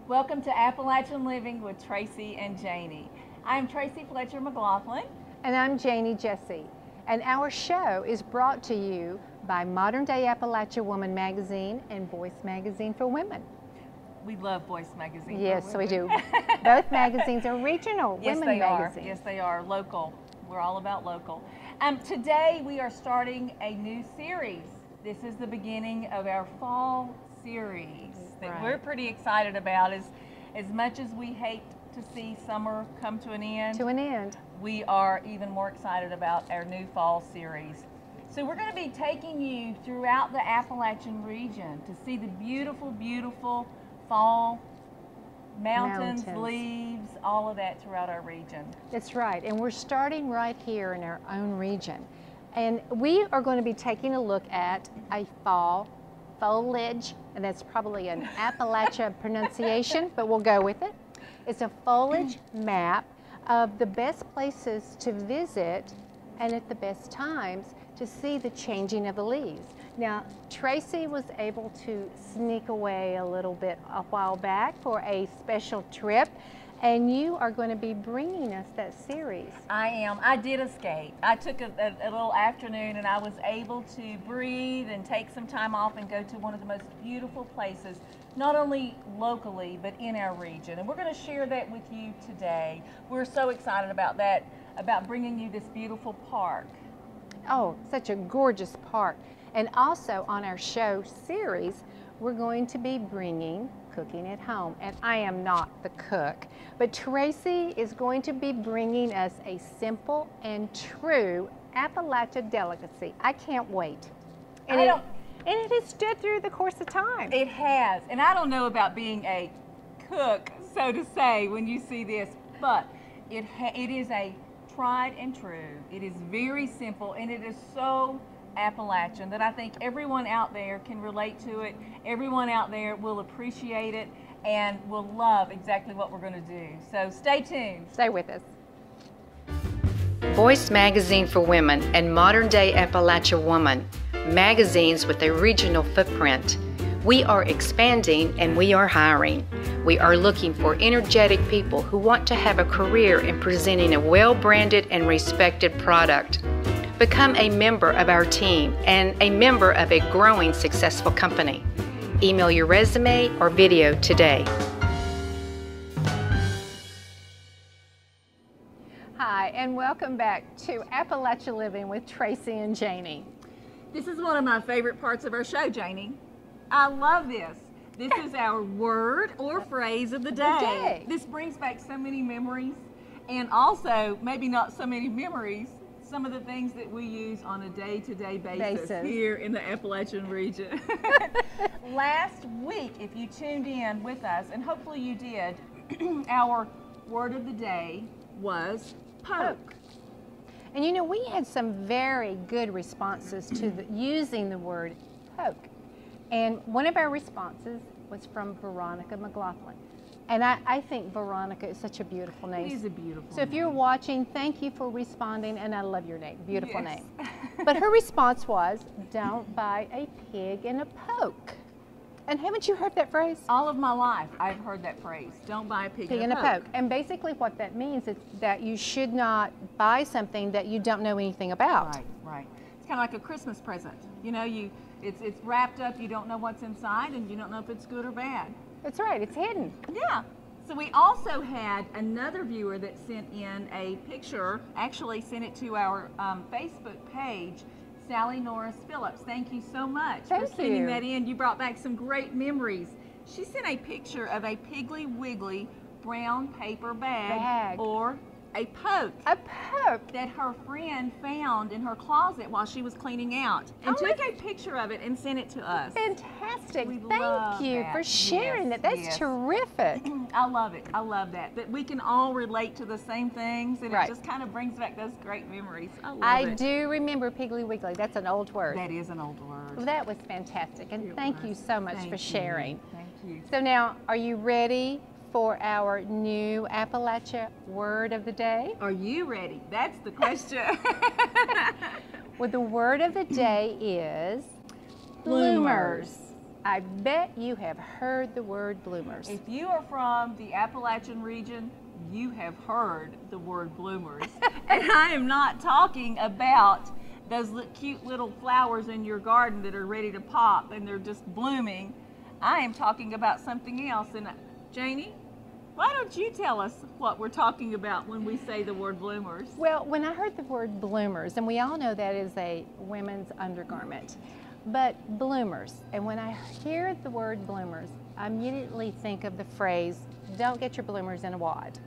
Welcome to Appalachian Living with Tracy and Janie. I'm Tracy Fletcher McLaughlin. And I'm Janie Jesse. And our show is brought to you by Modern Day Appalachia Woman magazine and Voice magazine for women. We love Voice magazine. Yes, we do. Both magazines are regional women magazines. Yes, they are. Local. We're all about local. Today we are starting a new series. This is the beginning of our fall series that we're pretty excited about. As much as we hate to see summer come to an end, we are even more excited about our new fall series. So we're going to be taking you throughout the Appalachian region to see the beautiful, beautiful fall mountains, leaves, all of that throughout our region. That's right, and we're starting right here in our own region. And we are going to be taking a look at a fall foliage, and that's probably an Appalachia pronunciation, but we'll go with it. It's a foliage map of the best places to visit and at the best times to see the changing of the leaves. Now, Tracy was able to sneak away a little bit a while back for a special trip, and you are going to be bringing us that series. I am. I did escape. I took a little afternoon and I was able to breathe and take some time off and go to one of the most beautiful places, not only locally, but in our region. And we're going to share that with you today. We're so excited about that, about bringing you this beautiful park. Oh, such a gorgeous park. And also on our show series, we're going to be bringing cooking at home. And I am not the cook, but Tracy is going to be bringing us a simple and true Appalachia delicacy. I can't wait. And it has stood through the course of time. It has. And I don't know about being a cook, so to say, when you see this, but it is a tried and true. It is very simple, and it is so Appalachian that I think everyone out there can relate to it. Everyone out there will appreciate it and will love exactly what we're going to do. So stay tuned. Stay with us. Voice magazine for women and Modern Day Appalachia Woman, magazines with a regional footprint. We are expanding and we are hiring. We are looking for energetic people who want to have a career in presenting a well-branded and respected product. Become a member of our team and a member of a growing successful company. Email your resume or video today. Hi, and welcome back to Appalachia Living with Tracy and Janie. This is one of my favorite parts of our show, Janie. I love this. This is our word or phrase of the day. This brings back so many memories, and also maybe not so many memories, some of the things that we use on a day-to-day basis here in the Appalachian region. Last week, if you tuned in with us, and hopefully you did, our word of the day was poke. And you know, we had some very good responses to using the word poke. And one of our responses was from Veronica McLaughlin. And I think Veronica is such a beautiful name. It is a beautiful name. So if you're watching, thank you for responding, and I love your name. Beautiful name. But her response was, don't buy a pig in a poke. And haven't you heard that phrase? All of my life, I've heard that phrase. Don't buy a pig in a poke. And basically what that means is that you should not buy something that you don't know anything about. Right, right. It's kind of like a Christmas present. You know, it's wrapped up, you don't know what's inside, and you don't know if it's good or bad. That's right, it's hidden. Yeah. So we also had another viewer that sent in a picture, actually sent it to our Facebook page, Sally Norris Phillips. Thank you so much for sending that in. You brought back some great memories. She sent a picture of a Piggly Wiggly brown paper bag. Or a poke. A poke. That her friend found in her closet while she was cleaning out. And took a picture of it and sent it to us. Fantastic. Thank you for sharing that. That's terrific. I love it. I love that. That we can all relate to the same things, and it just kind of brings back those great memories. I love it. I do remember Piggly Wiggly. That's an old word. That is an old word. Well, that was fantastic. And thank you so much for sharing. Thank you. So now, are you ready for our new Appalachia word of the day? Are you ready? That's the question. Well, the word of the day is bloomers. I bet you have heard the word bloomers. If you are from the Appalachian region, you have heard the word bloomers. And I am not talking about those cute little flowers in your garden that are ready to pop and they're just blooming. I am talking about something else. And Janie, why don't you tell us what we're talking about when we say the word bloomers? Well, when I heard the word bloomers, and we all know that is a women's undergarment, but bloomers, and when I hear the word bloomers, I immediately think of the phrase, don't get your bloomers in a wad.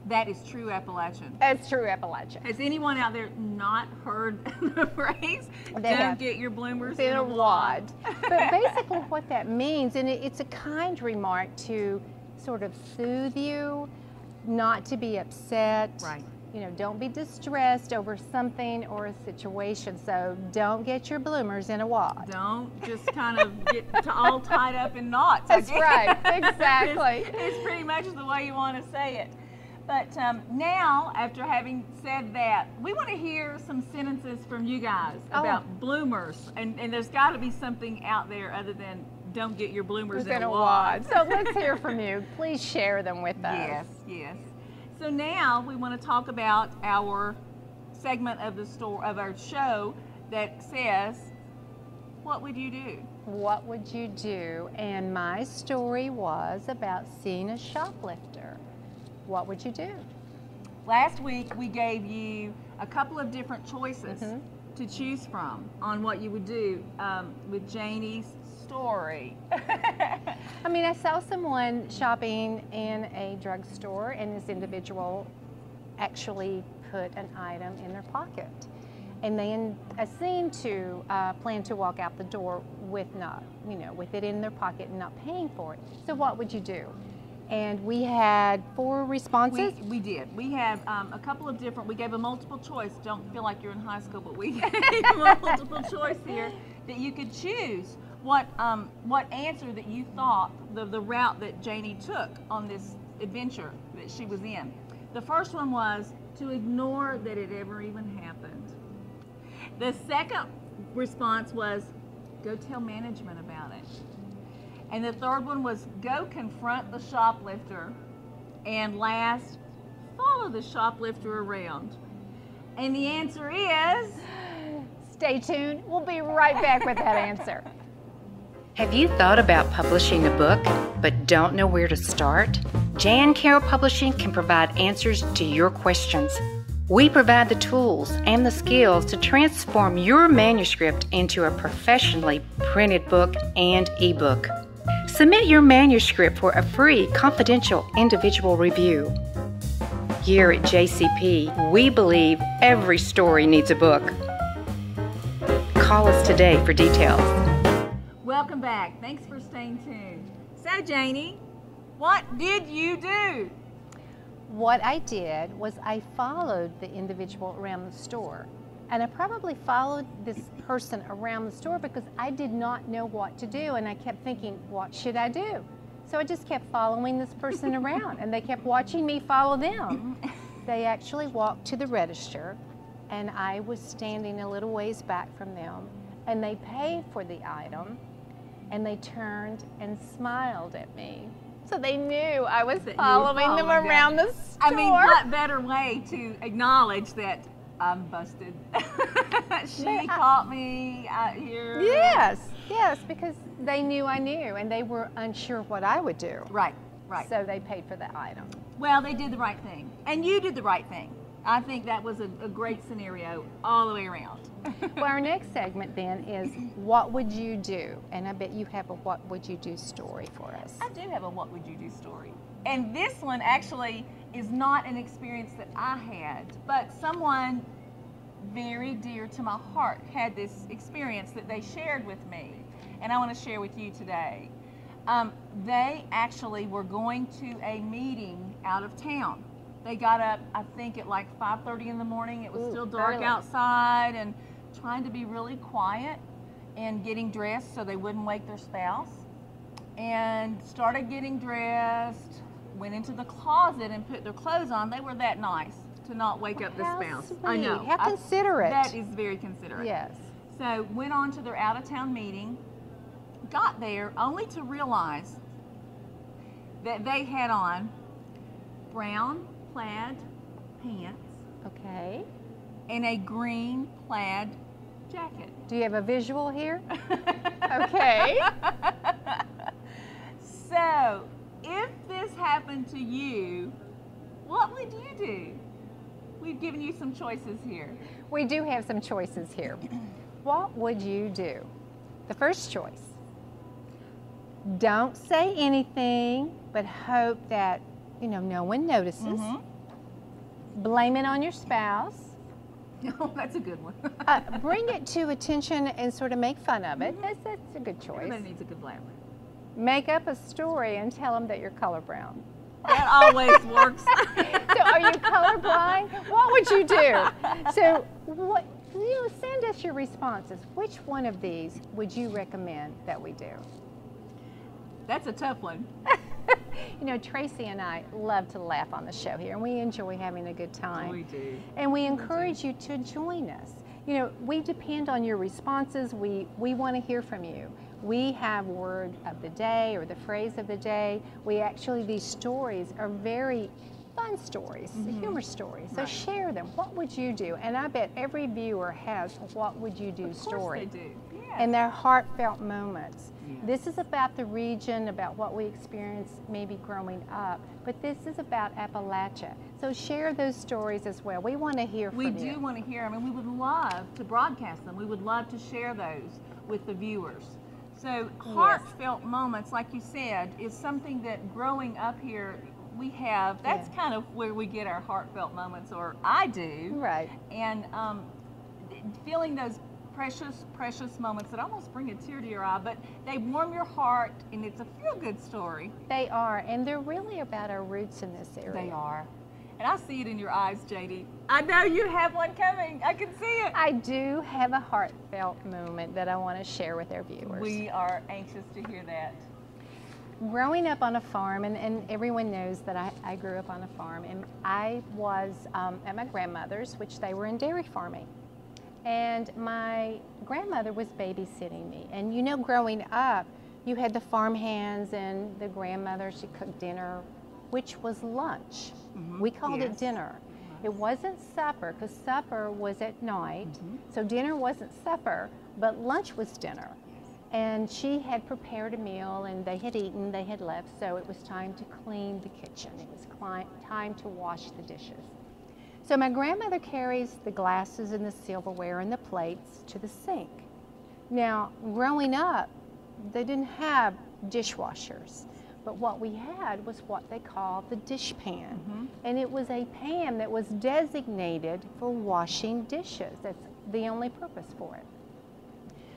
That is true Appalachian. That's true Appalachian. Has anyone out there not heard the phrase, don't get your bloomers in a wad? But basically what that means, and it's a kind remark to sort of soothe you, not to be upset. Right. You know, don't be distressed over something or a situation. So don't get your bloomers in a wad. Don't just kind of get all tied up in knots. That's right, exactly. It's pretty much the way you want to say it. But now, after having said that, we want to hear some sentences from you guys about bloomers. And there's got to be something out there other than don't get your bloomers in a wad. So let's hear from you. Please share them with us. Yes, yes. So now we want to talk about our segment of our show that says, what would you do? What would you do? And my story was about seeing a shoplifter. What would you do? Last week we gave you a couple of different choices to choose from on what you would do with Janie's story. I mean, I saw someone shopping in a drugstore and this individual actually put an item in their pocket. And they seemed to plan to walk out the door with with it in their pocket and not paying for it. So what would you do? And we had 4 responses. We did. We have a couple of different, we gave a multiple choice. Don't feel like you're in high school, but we gave a multiple choice here that you could choose what answer that you thought, the route that Janie took on this adventure that she was in. The first one was to ignore that it ever even happened. The second response was go tell management about it. And the third one was go confront the shoplifter. And last, follow the shoplifter around. And the answer is... Stay tuned. We'll be right back with that answer. Have you thought about publishing a book but don't know where to start? Jan Carroll Publishing can provide answers to your questions. We provide the tools and the skills to transform your manuscript into a professionally printed book and ebook. Submit your manuscript for a free, confidential, individual review. Here at JCP, we believe every story needs a book. Call us today for details. Welcome back. Thanks for staying tuned. So, Janie, what did you do? What I did was I followed the individual around the store. And I probably followed this person around the store because I did not know what to do. And I kept thinking, what should I do? So I just kept following this person around and they kept watching me follow them. They actually walked to the register and I was standing a little ways back from them and they paid for the item and they turned and smiled at me. So they knew I was following them around the store. I mean, what better way to acknowledge that I'm busted? She caught me out here. Yes, because they knew I knew and they were unsure what I would do. Right, right. So they paid for the item. Well, they did the right thing. And you did the right thing. I think that was a great scenario all the way around. Well, our next segment then is what would you do? And I bet you have a what would you do story for us. I do have a what would you do story. And this one actually is not an experience that I had, but someone very dear to my heart had this experience that they shared with me. And I want to share with you today. They actually were going to a meeting out of town. They got up, I think, at like 5:30 in the morning. It was still dark outside and trying to be really quiet and getting dressed so they wouldn't wake their spouse. And started getting dressed, went into the closet and put their clothes on. They were that nice to not wake up the spouse. Sweet. I know. How considerate. That is very considerate. Yes. So went on to their out-of-town meeting, got there only to realize that they had on brown plaid pants Okay. and a green plaid jacket. Do you have a visual here? Okay. So, if this happened to you, what would you do? We've given you some choices here. We do have some choices here. What would you do? The first choice. Don't say anything, but hope that, no one notices. Blame it on your spouse. Oh, that's a good one. Bring it to attention and sort of make fun of it. That's a good choice. Everybody needs a good laugh. Make up a story and tell them that you're colorblind. That always works. So are you colorblind? What would you do? So send us your responses. Which one of these would you recommend that we do? That's a tough one. Tracy and I love to laugh on the show here, and we enjoy having a good time. We do. And we encourage you to join us. We depend on your responses. We want to hear from you. We have word of the day or the phrase of the day. These stories are very fun stories, humor stories. So share them. What would you do? And I bet every viewer has what would you do story. Of course they do. Yes. And their heartfelt moments. Yes. This is about the region, about what we experienced maybe growing up, but this is about Appalachia. So share those stories as well. We want to hear from you. We do want to hear them, and we would love to broadcast them. We would love to share those with the viewers. So heartfelt moments, like you said, is something that growing up here we have. That's kind of where we get our heartfelt moments, or I do. Right. And feeling those precious moments that almost bring a tear to your eye, but they warm your heart, and it's a feel-good story. They are, and they're really about our roots in this area. They are. And I see it in your eyes, Janie. I know you have one coming. I can see it. I do have a heartfelt moment that I want to share with our viewers. We are anxious to hear that. Growing up on a farm, and everyone knows that I grew up on a farm, and I was at my grandmother's, which they were in dairy farming. And my grandmother was babysitting me. And growing up, you had the farm hands and the grandmother, she cooked dinner, which was lunch. We called it dinner. It wasn't supper, because supper was at night. So dinner wasn't supper, but lunch was dinner. And she had prepared a meal, and they had eaten, they had left, so it was time to clean the kitchen. It was time to wash the dishes. So my grandmother carries the glasses and the silverware and the plates to the sink. Now, growing up, they didn't have dishwashers, but what we had was what they called the dish pan. And it was a pan that was designated for washing dishes. That's the only purpose for it.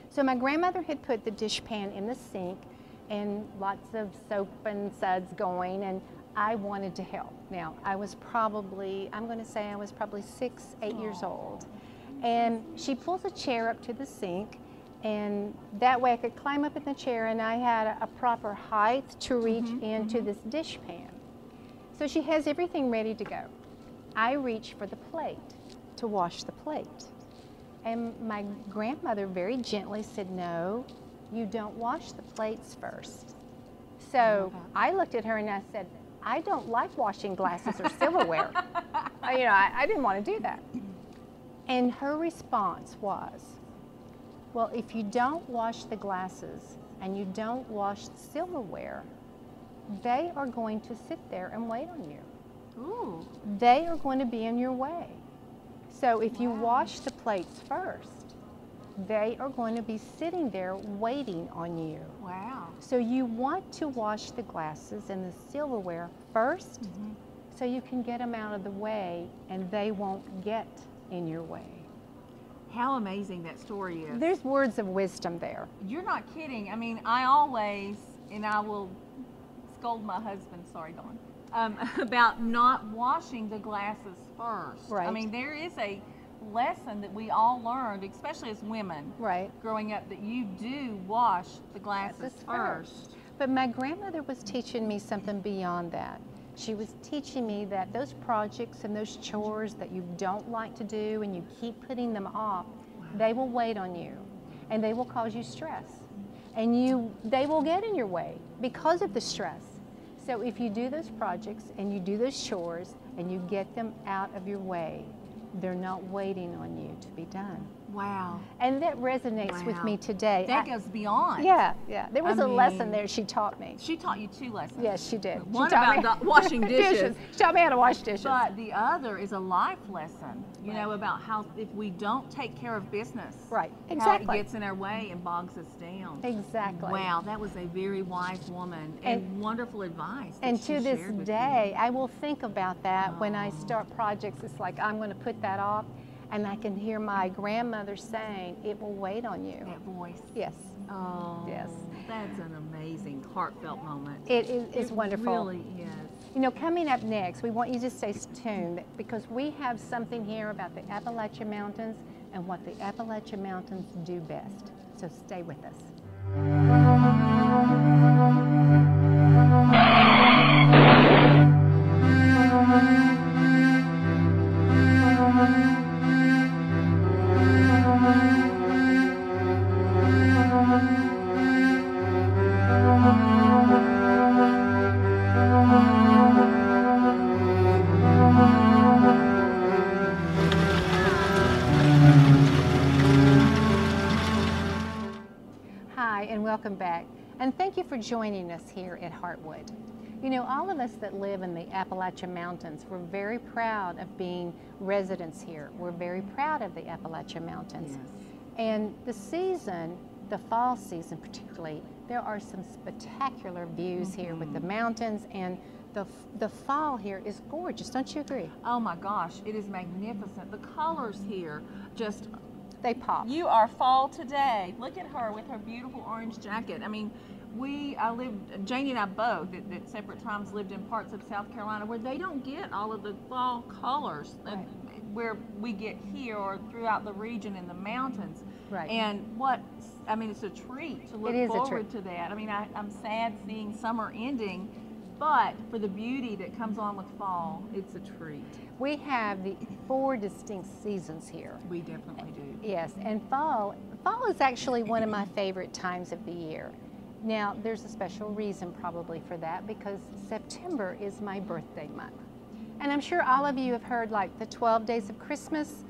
So my grandmother had put the dish pan in the sink and lots of soap and suds going, and I wanted to help. Now, I'm going to say I was probably 6, 8 years old. And she pulls a chair up to the sink, and that way I could climb up in the chair, and I had a proper height to reach into this dish pan. So she has everything ready to go. I reach for the plate to wash the plate. And my grandmother very gently said, "No, you don't wash the plates first." So I looked at her and I said, "I don't like washing glasses or silverware." I didn't want to do that. And her response was, "Well, if you don't wash the glasses and you don't wash the silverware, they are going to sit there and wait on you. Ooh. They are going to be in your way. So if you wash the plates first, they are going to be sitting there waiting on you. Wow. So you want to wash the glasses and the silverware first, so you can get them out of the way and they won't get in your way." How amazing that story is. There's words of wisdom there. You're not kidding. I mean, I always, and I will scold my husband, sorry, Dawn, about not washing the glasses first. Right. I mean, there is a lesson that we all learned, especially as women, Right. growing up, that you do wash the glasses Glasses first. But my grandmother was teaching me something beyond that. She was teaching me that those projects and those chores that you don't like to do and you keep putting them off, they will wait on you and they will cause you stress. and they will get in your way because of the stress. So if you do those projects and you do those chores and you get them out of your way, they're not waiting on you to be done. Wow. And that resonates with me today. That goes beyond. Yeah. There was a lesson there she taught me. She taught you 2 lessons. Yes, she did. One she taught about washing dishes. She taught me how to wash dishes. But the other is a life lesson, you know, about how if we don't take care of business, right, how exactly, it gets in our way and bogs us down. Exactly. Wow, that was a very wise woman and wonderful advice. And to this day, I will think about that when I start projects. It's like I'm going to put that off, and I can hear my grandmother saying, "It will wait on you." That voice. Yes. Oh, yes. That's an amazing, heartfelt moment. It's wonderful. It really is. You know, coming up next, we want you to stay tuned because we have something here about the Appalachian Mountains and what the Appalachian Mountains do best. So stay with us. Hi, and welcome back. And thank you for joining us here at Heartwood. You know, all of us that live in the Appalachian Mountains, we're very proud of being residents here. We're very proud of the Appalachian Mountains. Yes. And the season, the fall season particularly, there are some spectacular views here with the mountains, and the fall here is gorgeous. Don't you agree? Oh my gosh, it is magnificent. The colors here just... They pop. You are fall today. Look at her with her beautiful orange jacket. I mean, Janie and I both at separate times lived in parts of South Carolina where they don't get all of the fall colors where we get here or throughout the region in the mountains. Right. And it's a treat to look forward to that. I mean, I'm sad seeing summer ending, but for the beauty that comes on with fall, it's a treat. We have the 4 distinct seasons here. We definitely do. Yes, and fall is actually one of my favorite times of the year. Now, there's a special reason probably for that, because September is my birthday month. And I'm sure all of you have heard like the 12 days of Christmas.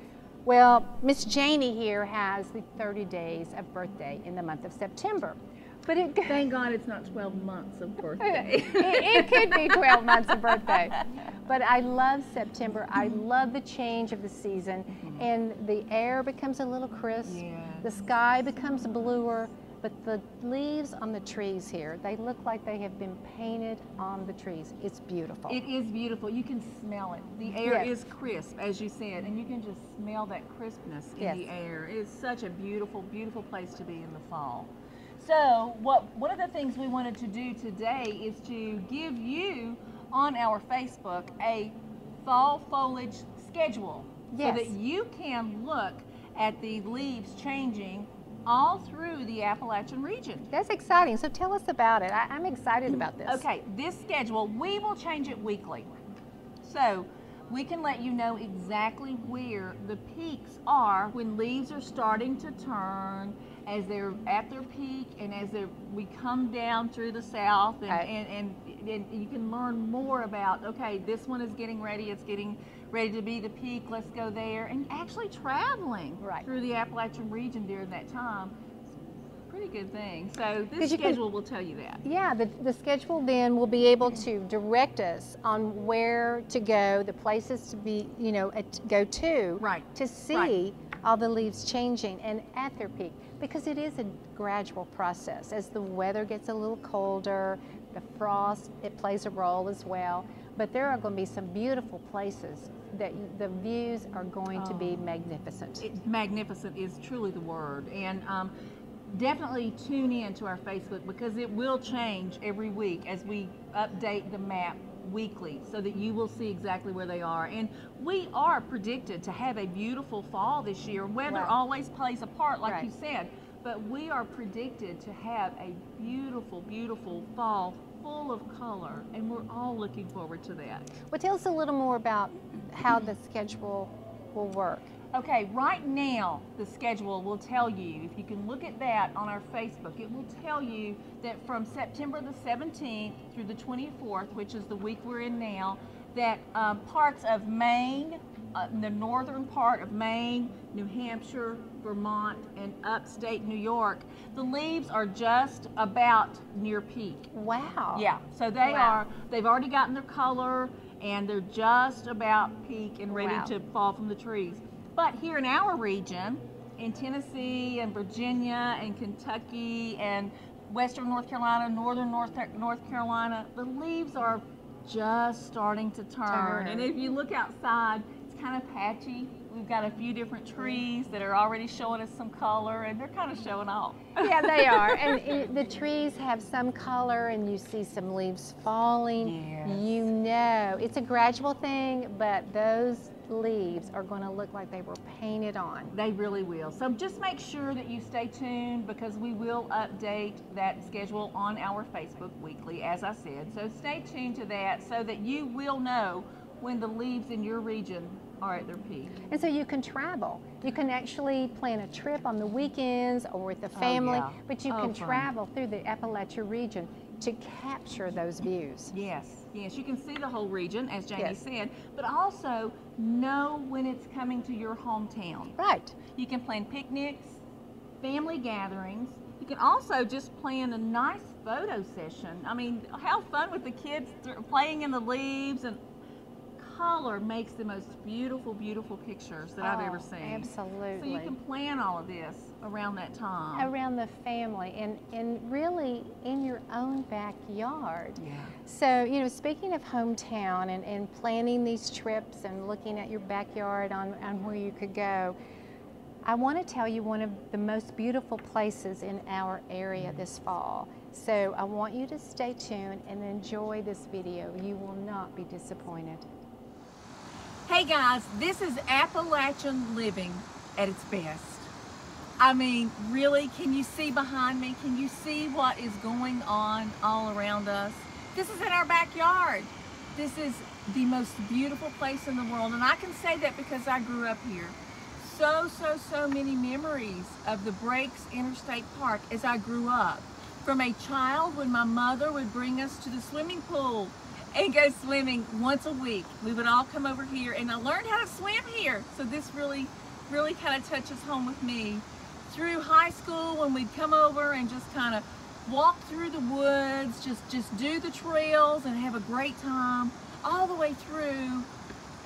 Well, Miss Janie here has the 30 days of birthday in the month of September. But thank God it's not 12 months of birthday. it could be 12 months of birthday. But I love September. I love the change of the season. And the air becomes a little crisp. Yes. The sky becomes bluer. But the leaves on the trees here, they look like they have been painted on the trees. It's beautiful. It is beautiful. You can smell it. The air is crisp, as you said, and you can just smell that crispness in the air. It is such a beautiful, beautiful place to be in the fall. So one of the things we wanted to do today is to give you on our Facebook a fall foliage schedule so that you can look at the leaves changing all through the Appalachian region. That's exciting. So tell us about it. I'm excited about this. Okay, this schedule, we will change it weekly. So we can let you know exactly where the peaks are when leaves are starting to turn, as they're at their peak, and as we come down through the south, and you can learn more about, okay, this one is getting ready, it's getting ready to be the peak, let's go there, and actually traveling through the Appalachian region during that time. It's a pretty good thing. So this schedule will tell you that. Yeah, the schedule then will be able to direct us on where to go, the places to be, go to see all the leaves changing and at their peak, because it is a gradual process. As the weather gets a little colder, the frost, it plays a role as well. But there are going to be some beautiful places that the views are going to be magnificent. Magnificent is truly the word. And definitely tune in to our Facebook, because it will change every week as we update the map weekly, so that you will see exactly where they are. And we are predicted to have a beautiful fall this year. Weather always plays a part, like you said, but we are predicted to have a beautiful, beautiful fall full of color, and we're all looking forward to that. Well, tell us a little more about how the schedule will work. Okay, right now the schedule will tell you, if you can look at that on our Facebook, it will tell you that from September the 17th through the 24th, which is the week we're in now, that parts of Maine, the northern part of Maine, New Hampshire, Vermont, and upstate New York, the leaves are just about near peak. Wow. Yeah, so they've already gotten their color and they're just about peak and ready to fall from the trees. But here in our region, in Tennessee and Virginia and Kentucky and western North Carolina, northern North Carolina, the leaves are just starting to turn. And if you look outside, it's kind of patchy. We've got a few different trees that are already showing us some color, and they're kind of showing off. Yeah, they are. And the trees have some color, and you see some leaves falling. Yes. You know, it's a gradual thing, but those leaves are going to look like they were painted on. They really will. So just make sure that you stay tuned, because we will update that schedule on our Facebook weekly, as I said. So stay tuned to that so that you will know when the leaves in your region are at their peak. And so you can travel. You can actually plan a trip on the weekends or with the family, but you can travel through the Appalachia region to capture those views. Yes, yes, you can see the whole region, as Janie said, but also know when it's coming to your hometown. Right. You can plan picnics, family gatherings. You can also just plan a nice photo session. I mean, have fun with the kids playing in the leaves, and color makes the most beautiful, beautiful pictures that I've ever seen. Absolutely. So you can plan all of this around that time. Around the family and really in your own backyard. Yeah. So, you know, speaking of hometown and planning these trips and looking at your backyard on where you could go, I want to tell you one of the most beautiful places in our area this fall. So I want you to stay tuned and enjoy this video. You will not be disappointed. Hey guys, this is Appalachian living at its best. I mean, really, can you see behind me? Can you see what is going on all around us? This is in our backyard. This is the most beautiful place in the world, and I can say that because I grew up here. So many memories of the Breaks Interstate Park as I grew up. From a child, when my mother would bring us to the swimming pool and go swimming once a week. We would all come over here, and I learned how to swim here. So this really kind of touches home with me. Through high school, when we'd come over and just kind of walk through the woods, just do the trails and have a great time, all the way through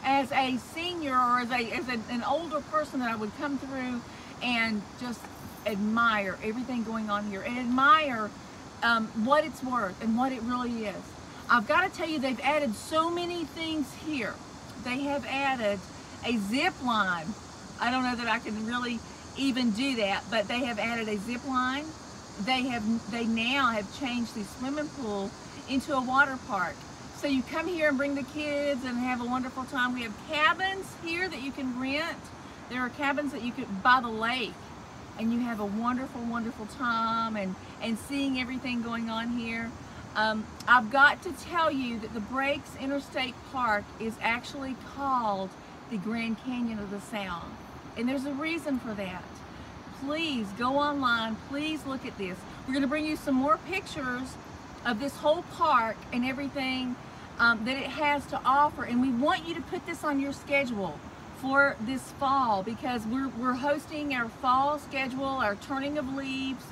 as a senior or as an older person, that I would come through and just admire everything going on here and admire what it's worth and what it really is. I've got to tell you, they've added so many things here. They have added a zip line. I don't know that I can really even do that, but they have added a zip line. They now have changed the swimming pool into a water park. So you come here and bring the kids and have a wonderful time. We have cabins here that you can rent. There are cabins that you could by the lake, and you have a wonderful, wonderful time and seeing everything going on here. I've got to tell you that the Breaks Interstate Park is actually called the Grand Canyon of the South, and there's a reason for that. Please go online, please look at this. We're going to bring you some more pictures of this whole park and everything that it has to offer, and we want you to put this on your schedule for this fall, because we're hosting our fall schedule, our turning of leaves,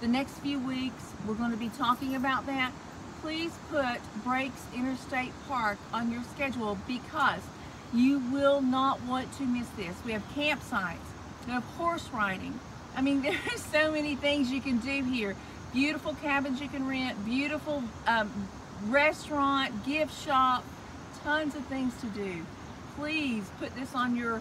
the next few weeks. We're going to be talking about that. Please put Breaks Interstate Park on your schedule, because you will not want to miss this. We have campsites, we have horse riding. I mean, there's so many things you can do here. Beautiful cabins you can rent, beautiful restaurant, gift shop, tons of things to do. Please put this on your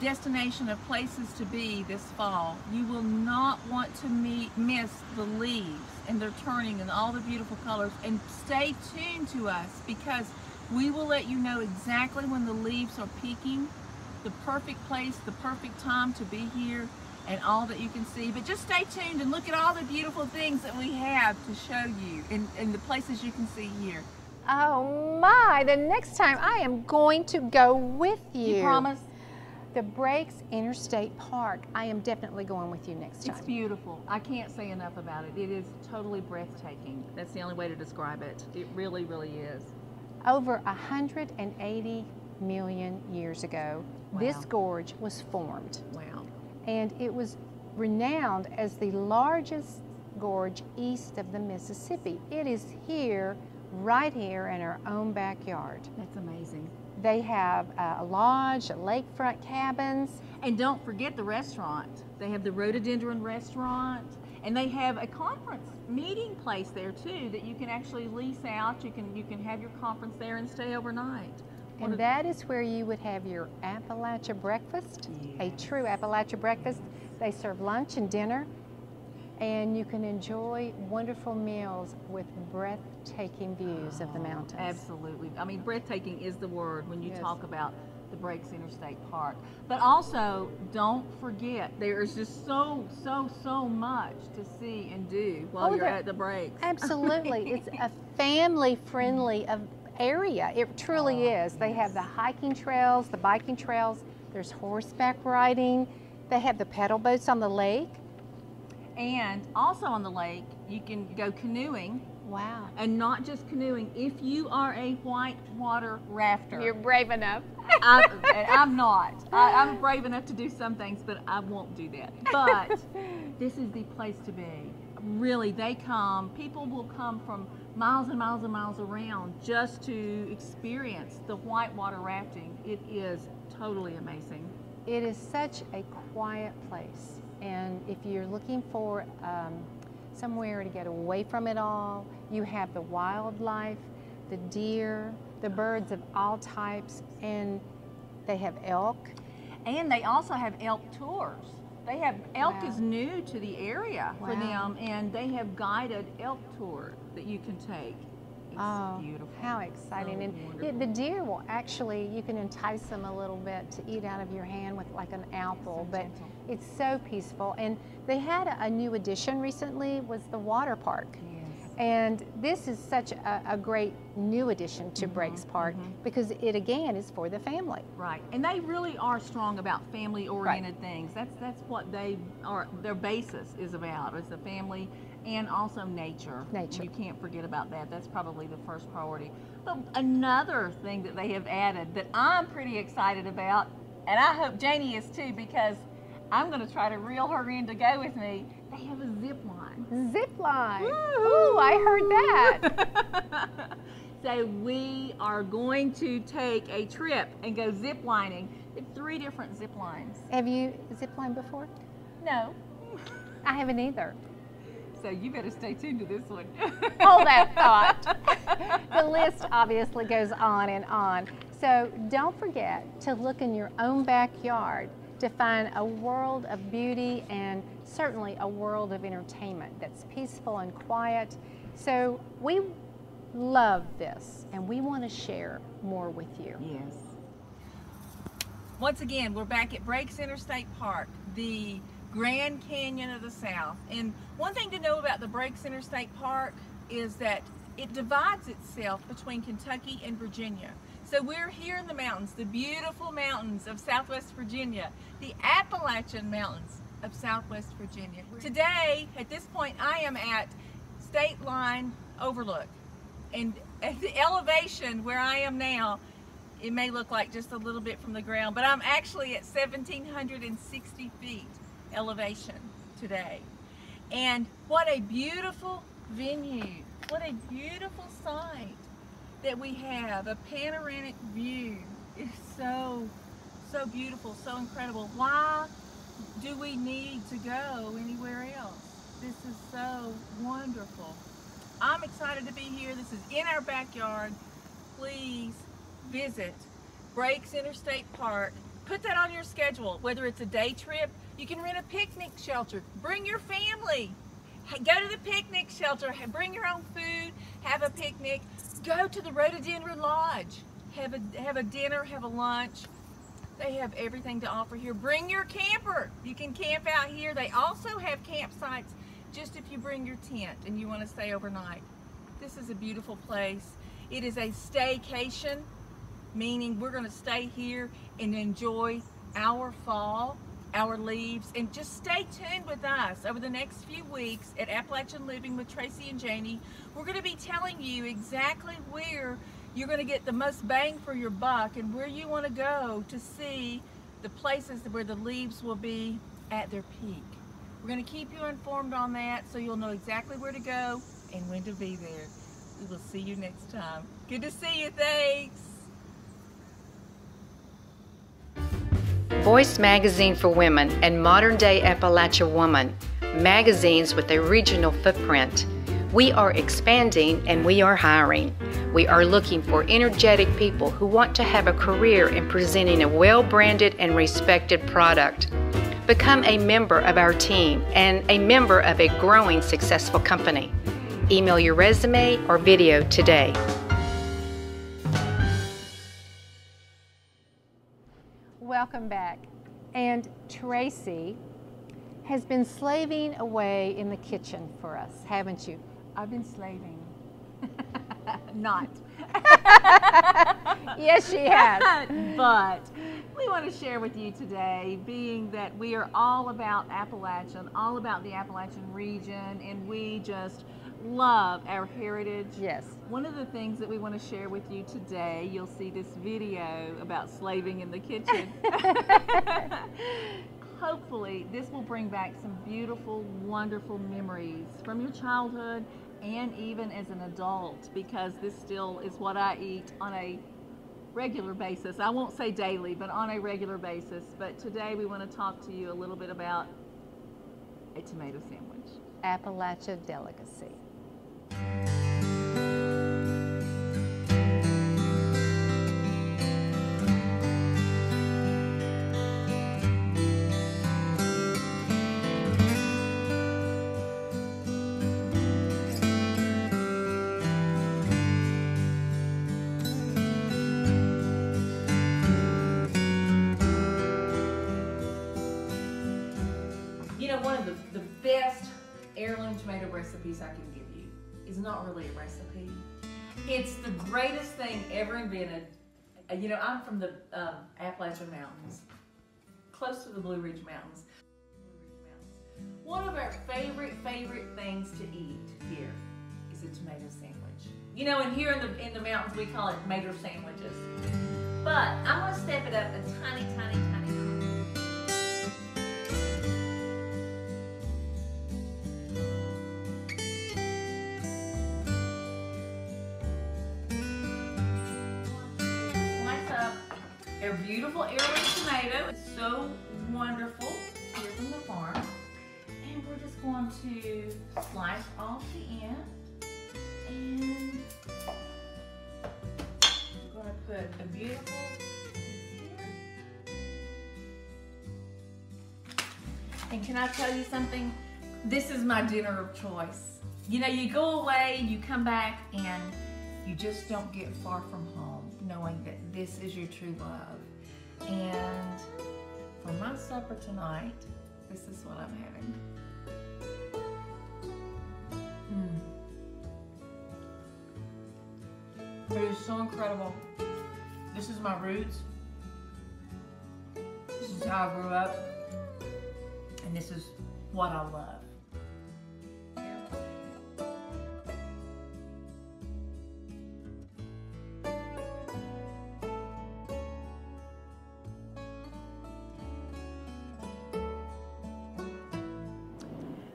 destination of places to be this fall. You will not want to miss the leaves and their turning and all the beautiful colors. And stay tuned to us, because we will let you know exactly when the leaves are peaking, the perfect place, the perfect time to be here, and all that you can see. But just stay tuned and look at all the beautiful things that we have to show you and the places you can see here. Oh my, the next time I am going to go with you. You promise? The Breaks Interstate Park. I am definitely going with you next time. It's beautiful. I can't say enough about it. It is totally breathtaking. That's the only way to describe it. It really, really is. Over 180 million years ago, this gorge was formed. Wow. And it was renowned as the largest gorge east of the Mississippi. It is here, right here in our own backyard. That's amazing. They have a lodge, lakefront cabins. And don't forget the restaurant. They have the rhododendron restaurant, and they have a conference meeting place there too that you can actually lease out. You can have your conference there and stay overnight. And that is where you would have your Appalachia breakfast, a true Appalachia breakfast. They serve lunch and dinner, and you can enjoy wonderful meals with breathtaking views of the mountains. Absolutely. I mean, breathtaking is the word when you talk about the Breaks Interstate Park. But also, don't forget, there is just so much to see and do while you're at the Breaks. Absolutely. It's a family-friendly area. It truly is. They have the hiking trails, the biking trails. There's horseback riding. They have the pedal boats on the lake. And also on the lake, you can go canoeing. Wow. And not just canoeing. If you are a whitewater rafter. You're brave enough. I'm not. I'm brave enough to do some things, but I won't do that. But this is the place to be. Really, people will come from miles and miles and miles around just to experience the whitewater rafting. It is totally amazing. It is such a quiet place. And if you're looking for somewhere to get away from it all, you have the wildlife, the deer, the birds of all types, and they have elk. And they also have elk tours. They have elk is new to the area for them, and they have guided elk tour that you can take. It's beautiful. How exciting. So and the deer will actually, you can entice them a little bit to eat out of your hand with like an apple, but it's so peaceful. And they had a new addition recently, was the water park. And this is such a great new addition to Breaks Park because it again is for the family. Right, and they really are strong about family-oriented things. That's what they are. Their basis is about is the family and also nature. Nature. You can't forget about that. That's probably the first priority. But another thing that they have added that I'm pretty excited about, and I hope Janie is too, because I'm going to try to reel her in to go with me. They have a zip line. Zip line. Ooh, I heard that. So we are going to take a trip and go zip lining. They have 3 different zip lines. Have you zip lined before? No. I haven't either. So you better stay tuned to this one. Hold that thought. The list obviously goes on and on. So don't forget to look in your own backyard to find a world of beauty and certainly a world of entertainment that's peaceful and quiet. So we love this and we want to share more with you. Yes. Once again, we're back at Breaks Interstate Park, the Grand Canyon of the South. And one thing to know about the Breaks Interstate Park is that it divides itself between Kentucky and Virginia. So we're here in the mountains, the beautiful mountains of Southwest Virginia, the Appalachian Mountains of Southwest Virginia. Today, at this point, I am at State Line Overlook. And at the elevation where I am now, it may look like just a little bit from the ground, but I'm actually at 1,760 feet elevation today. And what a beautiful venue. What a beautiful sight that we have. A panoramic view is so beautiful, so incredible. Why do we need to go anywhere else? This is so wonderful. I'm excited to be here. This is in our backyard. Please visit Breaks Interstate Park. Put that on your schedule, whether it's a day trip. You can rent a picnic shelter. Bring your family. Go to the picnic shelter. Bring your own food. Have a picnic. Go to the Rhododendron Lodge. Have a dinner. Have a lunch. They have everything to offer here. Bring your camper. You can camp out here. They also have campsites just if you bring your tent and you want to stay overnight. This is a beautiful place. It is a staycation, meaning we're going to stay here and enjoy our fall, our leaves, and just stay tuned with us over the next few weeks at Appalachian Living with Tracy and Janie. We're going to be telling you exactly where you're going to get the most bang for your buck and where you want to go to see the places where the leaves will be at their peak. We're going to keep you informed on that so you'll know exactly where to go and when to be there. We will see you next time. Good to see you. Thanks. Voice Magazine for Women and Modern Day Appalachia Woman, magazines with a regional footprint. We are expanding and we are hiring. We are looking for energetic people who want to have a career in presenting a well-branded and respected product. Become a member of our team and a member of a growing successful company. Email your resume or video today. Welcome back. And Tracy has been slaving away in the kitchen for us, haven't you? I've been slaving. Not. Yes, she has. But we want to share with you today, being that we are all about Appalachian, all about the Appalachian region, and we just love our heritage. Yes. One of the things that we want to share with you today, you'll see this video about slaving in the kitchen. Hopefully, this will bring back some beautiful, wonderful memories from your childhood and even as an adult, because this still is what I eat on a regular basis. I won't say daily, but on a regular basis. But today we want to talk to you a little bit about a tomato sandwich. Appalachia delicacy. You know, one of the best heirloom tomato recipes I can give you is not really a recipe. It's the greatest thing ever invented. You know, I'm from the Appalachian Mountains, close to the Blue Ridge Mountains. One of our favorite things to eat here is a tomato sandwich. You know, and here in the mountains we call it tomato sandwiches. But I'm gonna step it up a tiny notch. Our beautiful heirloom tomato. It's so wonderful here from the farm. And we're just going to slice off the end. And we're going to put a beautiful piece here. And can I tell you something? This is my dinner of choice. You know, you go away, you come back, and you just don't get far from home, knowing that this is your true love. And for my supper tonight, this is what I'm having. It is so incredible. This is my roots. This is how I grew up. And this is what I love.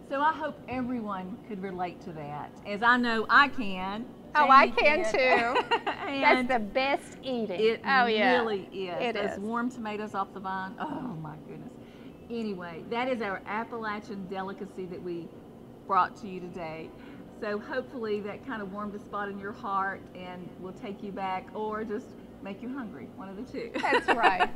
So I hope everyone could relate to that, as I know I can. Oh, I can too. And that's the best eating. It yeah. really is. It Those is. warm tomatoes off the vine. Oh my goodness. Anyway, that is our Appalachian delicacy that we brought to you today. So hopefully that kind of warmed a spot in your heart and will take you back, or just make you hungry, one of the two. That's right.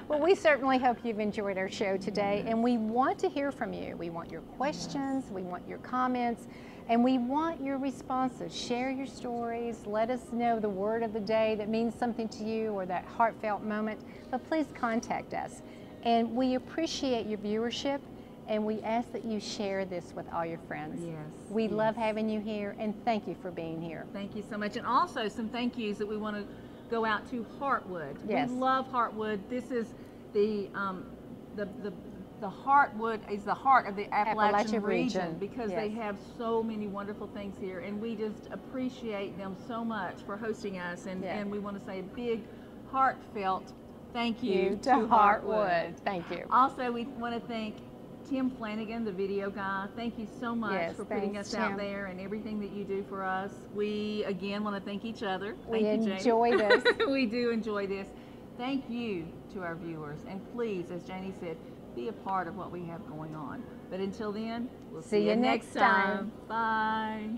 Well, we certainly hope you've enjoyed our show today, and we want to hear from you. We want your questions, we want your comments, and we want your responses. Share your stories, let us know the word of the day that means something to you or that heartfelt moment, but please contact us. And we appreciate your viewership, and we ask that you share this with all your friends. Yes. We love having you here, and thank you for being here. Thank you so much. And also some thank yous that we want to go out to Heartwood. Yes. We love Heartwood. This is the Heartwood is the heart of the Appalachian region because they have so many wonderful things here, and we just appreciate them so much for hosting us, and we want to say a big heartfelt thank you to Heartwood. Thank you. Also, we want to thank Tim Flanagan, the video guy. Thank you so much for putting us out there and everything that you do for us. We again want to thank each other. We enjoy this. We do enjoy this. Thank you to our viewers, and please, as Janie said, be a part of what we have going on. But until then, we'll see you next time. Bye.